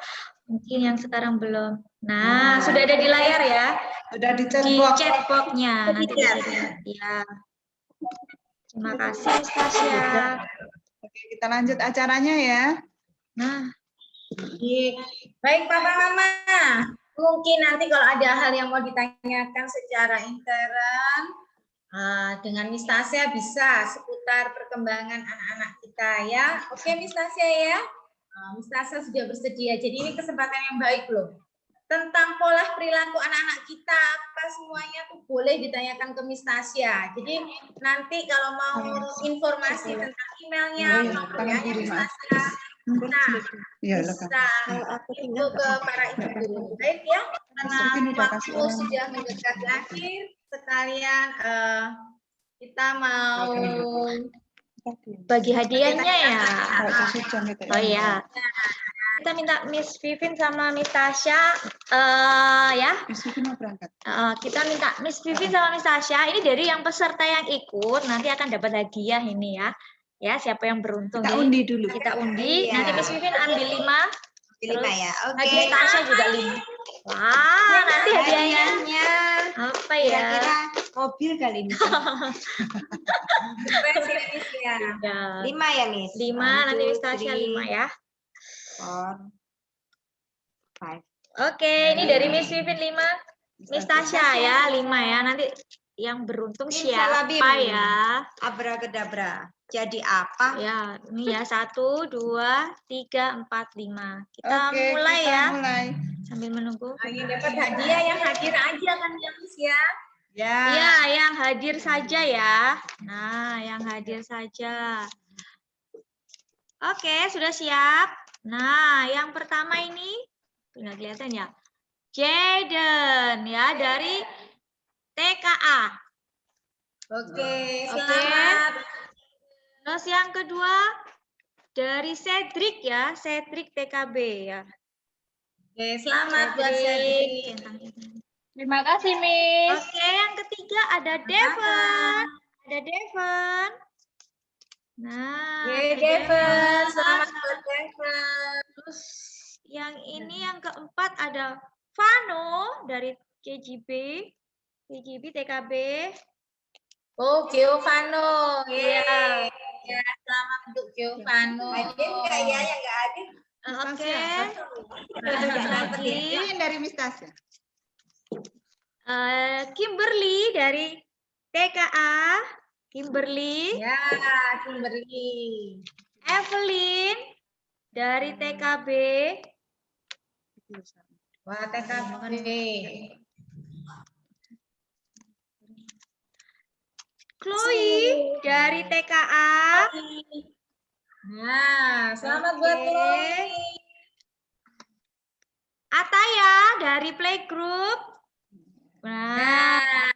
Mungkin yang sekarang belum. Nah, sudah ada di layar ya. Sudah di chatbox-nya. Nanti bisa dilihat ya. Terima kasih Miss Tasya. Oke, kita lanjut acaranya ya. Nah, baik Papa Mama. Mungkin nanti kalau ada hal yang mau ditanyakan secara intern dengan Miss Tasya bisa seputar perkembangan anak-anak kita ya. Oke Miss Tasya ya. Miss Tasya sudah bersedia. Jadi ini kesempatan yang baik loh. Tentang pola perilaku anak-anak kita apa semuanya tuh boleh ditanyakan ke Miss Tasya. Jadi nanti kalau mau informasi tentang emailnya, WA-nya Miss Tasya, nah bisa itu ke para ibu guru. Baik ya, karena waktu sudah mendekati akhir, sekalian kita mau bagi hadiahnya ya. Oh iya. Kita minta Miss Vivin sama Miss Tasya ya. Miss Vivin mau berangkat. Kita minta Miss Vivin sama Miss Tasya ini dari yang peserta yang ikut nanti akan dapat hadiah ini ya. Ya, siapa yang beruntung. Kita undi dulu. Kita undi. Nanti Miss Vivin ambil 5. Terus ya. Oke. Miss Tasya juga 5. Wah, nanti hadiahnya apa ya? Kira-kira mobil kali ini. Keren sih, Miss ya. 5 ya, Miss? 5, nanti Miss Tasya 5 ya. 4, 5. Oke, ini dari Miss Vivin 5. Miss Tasya ya, 5 ya. Nanti yang beruntung Bim, siapa salah, Bim. ya? Abracadabra. Jadi apa? Ya, ini ya 1, 2, 3, 4, 5. Kita Oke, mulai kita ya. mulai. Sambil menunggu. Yang dapat hadiah yang hadir aja kan ya, Miss ya. Ya. Iya, yang hadir saja ya. Nah, yang hadir saja. Oke, sudah siap. Nah, yang pertama ini nggak kelihatan ya. Jaden ya dari TKA. Oke, Oke. selamat. Terus yang kedua dari Cedric ya, Cedric TKB ya. Oke, selamat buat Cedric. Terima kasih, Miss. Oke, yang ketiga ada Devon. Ada Devon. Nah, Oke, ada Devon. Selamat buat Devon. Terus yang ini yang keempat ada Vano dari KGB TKB. Oh, Giovano. Iya. Ya, selamat untuk Giovano. Hadir nggak ya yang nggak hadir? Oke. Ini Lagi yang dari Miss Tasya. Kimberly dari TKA. Kimberly. Ya, Kimberly. Evelyn dari TKB. Wah, TKB. Chloe dari TKA. Nah, selamat buat Chloe. Ataya dari Playgroup. Nah,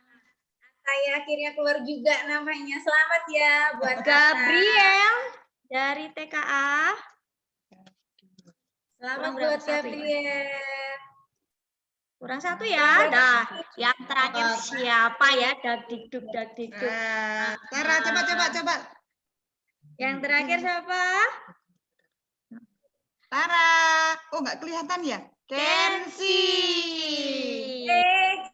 saya akhirnya keluar juga namanya. Selamat ya buat Gabriel dari TKA. Selamat Kurang buat berapa? Satu ya? Gabriel. Kurang satu ya. Nah, yang terakhir siapa ya? Dagdikduk. Tara, coba. Yang terakhir siapa? Tara. Oh, nggak kelihatan ya? Kenzi.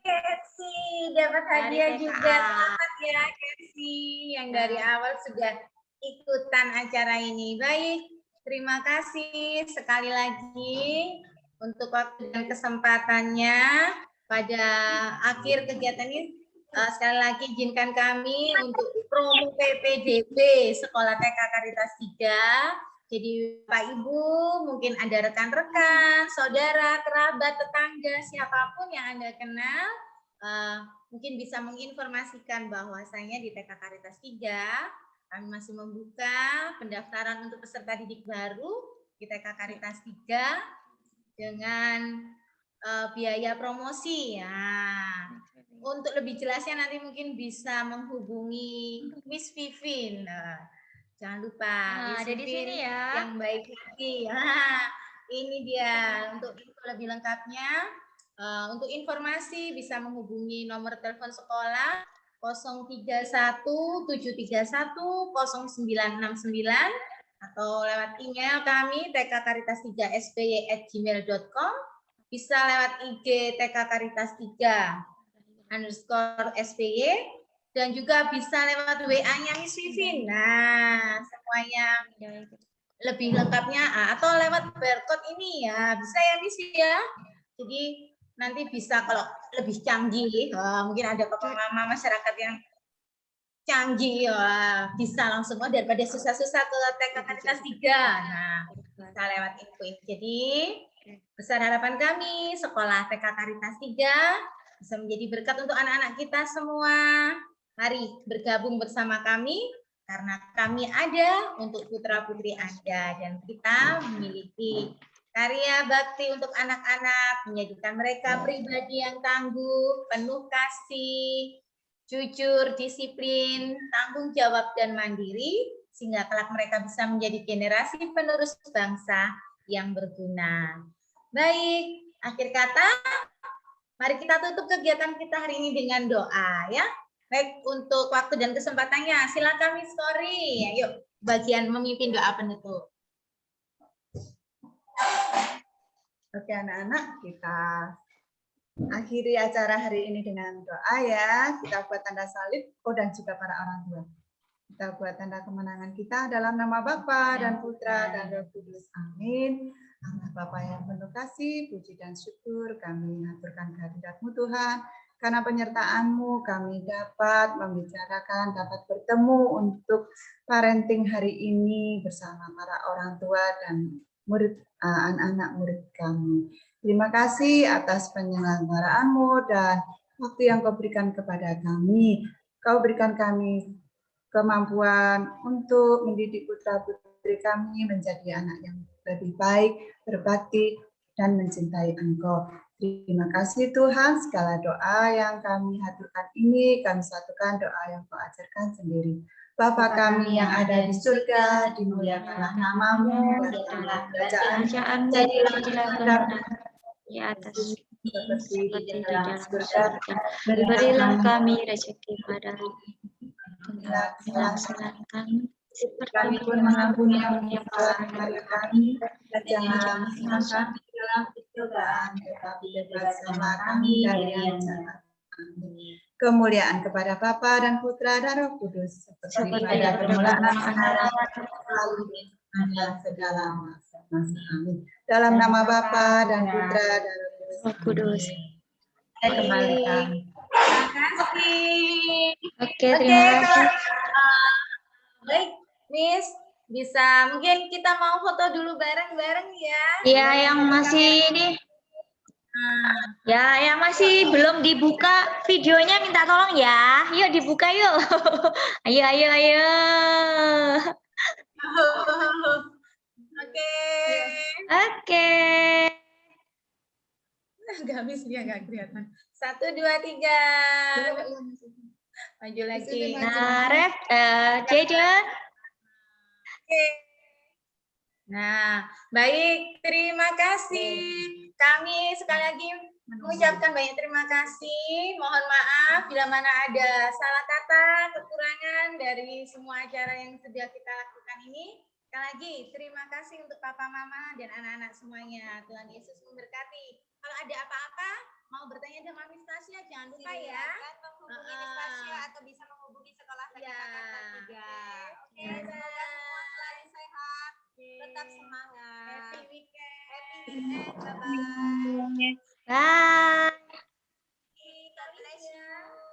Kenzi dapat hadiah Dari juga. TKA. Selamat ya Kenzi yang dari awal sudah ikutan acara ini. Baik, terima kasih sekali lagi untuk waktu dan kesempatannya pada akhir kegiatan ini. Sekali lagi izinkan kami untuk promo PPDB Sekolah TK Karitas 3. Jadi Pak Ibu, mungkin ada rekan-rekan, saudara, kerabat, tetangga, siapapun yang Anda kenal, mungkin bisa menginformasikan bahwasanya di TK Karitas 3, kami masih membuka pendaftaran untuk peserta didik baru di TK Karitas 3 dengan biaya promosi. Ya. Untuk lebih jelasnya nanti mungkin bisa menghubungi Miss Vivin. Jangan lupa, Nah, ada di sini ya. Yang baik hati. Nah, ini dia untuk info lebih lengkapnya. Untuk informasi bisa menghubungi nomor telepon sekolah 031-731-0969 atau lewat email kami tkKaritas3spy@gmail.com. Bisa lewat IG TK Karitas 3_SPY. Dan juga bisa lewat WA-nya Miss Vivin. Nah, semuanya lebih lengkapnya atau lewat barcode ini ya. Bisa ya Miss ya. Jadi nanti bisa kalau lebih canggih, mungkin ada pengalaman masyarakat yang canggih, bisa langsung daripada susah-susah ke TK Karitas 3. Nah, bisa lewat info ini. Jadi besar harapan kami Sekolah TK Karitas 3 bisa menjadi berkat untuk anak-anak kita semua. Mari bergabung bersama kami karena kami ada untuk putra-putri Anda dan kita memiliki karya bakti untuk anak-anak, menjadikan mereka pribadi yang tangguh, penuh kasih, jujur, disiplin, tanggung jawab dan mandiri sehingga kelak mereka bisa menjadi generasi penerus bangsa yang berguna. Baik, akhir kata mari kita tutup kegiatan kita hari ini dengan doa ya. Baik, untuk waktu dan kesempatannya, silakan Miss Kori. Ayo, bagian memimpin doa penutup. Oke anak-anak, kita akhiri acara hari ini dengan doa ya. Kita buat tanda salib, dan juga para orang tua. Kita buat tanda kemenangan kita dalam nama Bapa dan Putra dan Roh Kudus. Amin. Allah Bapa yang penuh kasih, puji dan syukur kami haturkan kehadirat-Mu Tuhan. Karena penyertaan-Mu kami dapat membicarakan, dapat bertemu untuk parenting hari ini bersama para orang tua dan murid, anak-anak murid kami. Terima kasih atas penyelenggaraanmu dan waktu yang Kau berikan kepada kami. Kau berikan kami kemampuan untuk mendidik putra-putri kami menjadi anak yang lebih baik, berbakti, dan mencintai Engkau. Terima kasih Tuhan, segala doa yang kami haturkan ini, kami satukan doa yang Kau ajarkan sendiri. Bapa kami yang ada di surga, dimuliakanlah nama-Mu, datanglah kerajaan-Mu, jadilah kehendakmu di atas seperti seperti di di dalam dalam surga. surga. Berilah kami rezeki pada hari ini. Berilah Kesalahan kami seperti kami pun mengampuni kesalahan kami, dan janganlah masukkan kami dalam pencobaan, tetapi bebaskanlah kami dari yang jahat. Amin. Kemuliaan kepada Bapa dan Putra dan Roh Kudus, seperti pada permulaan, sekarang, selalu, dan segala masa. Amin. Dalam nama Bapa dan Putra dan Roh Kudus. Saya kembalikan. Terima kasih. Oke, terima kasih. Baik, Miss, bisa mungkin kita mau foto dulu bareng-bareng ya. Ya, yang masih ini. Ya, yang masih belum dibuka videonya minta tolong ya. Yuk dibuka yuk. Ayo, ayo, ayo. Oke. Oke. Gamis dia nggak kelihatan. 1, 2, 3. Maju lagi. Nah, Ref, Jaden. Oke. Nah, baik. Terima kasih. Kami sekali lagi mengucapkan banyak terima kasih. Mohon maaf bila mana ada salah kata, kekurangan dari semua acara yang sudah kita lakukan ini. Sekali lagi, terima kasih untuk Papa, Mama, dan anak-anak semuanya. Tuhan Yesus memberkati. Kalau ada apa-apa, mau bertanya sama Miss Tasya, jangan lupa ya. Menghubungi Miss Tasya atau bisa menghubungi sekolah TK juga. Oke, semoga semua selalu sehat, tetap semangat. Happy weekend. Happy weekend. Bye-bye. Bye. God bless you.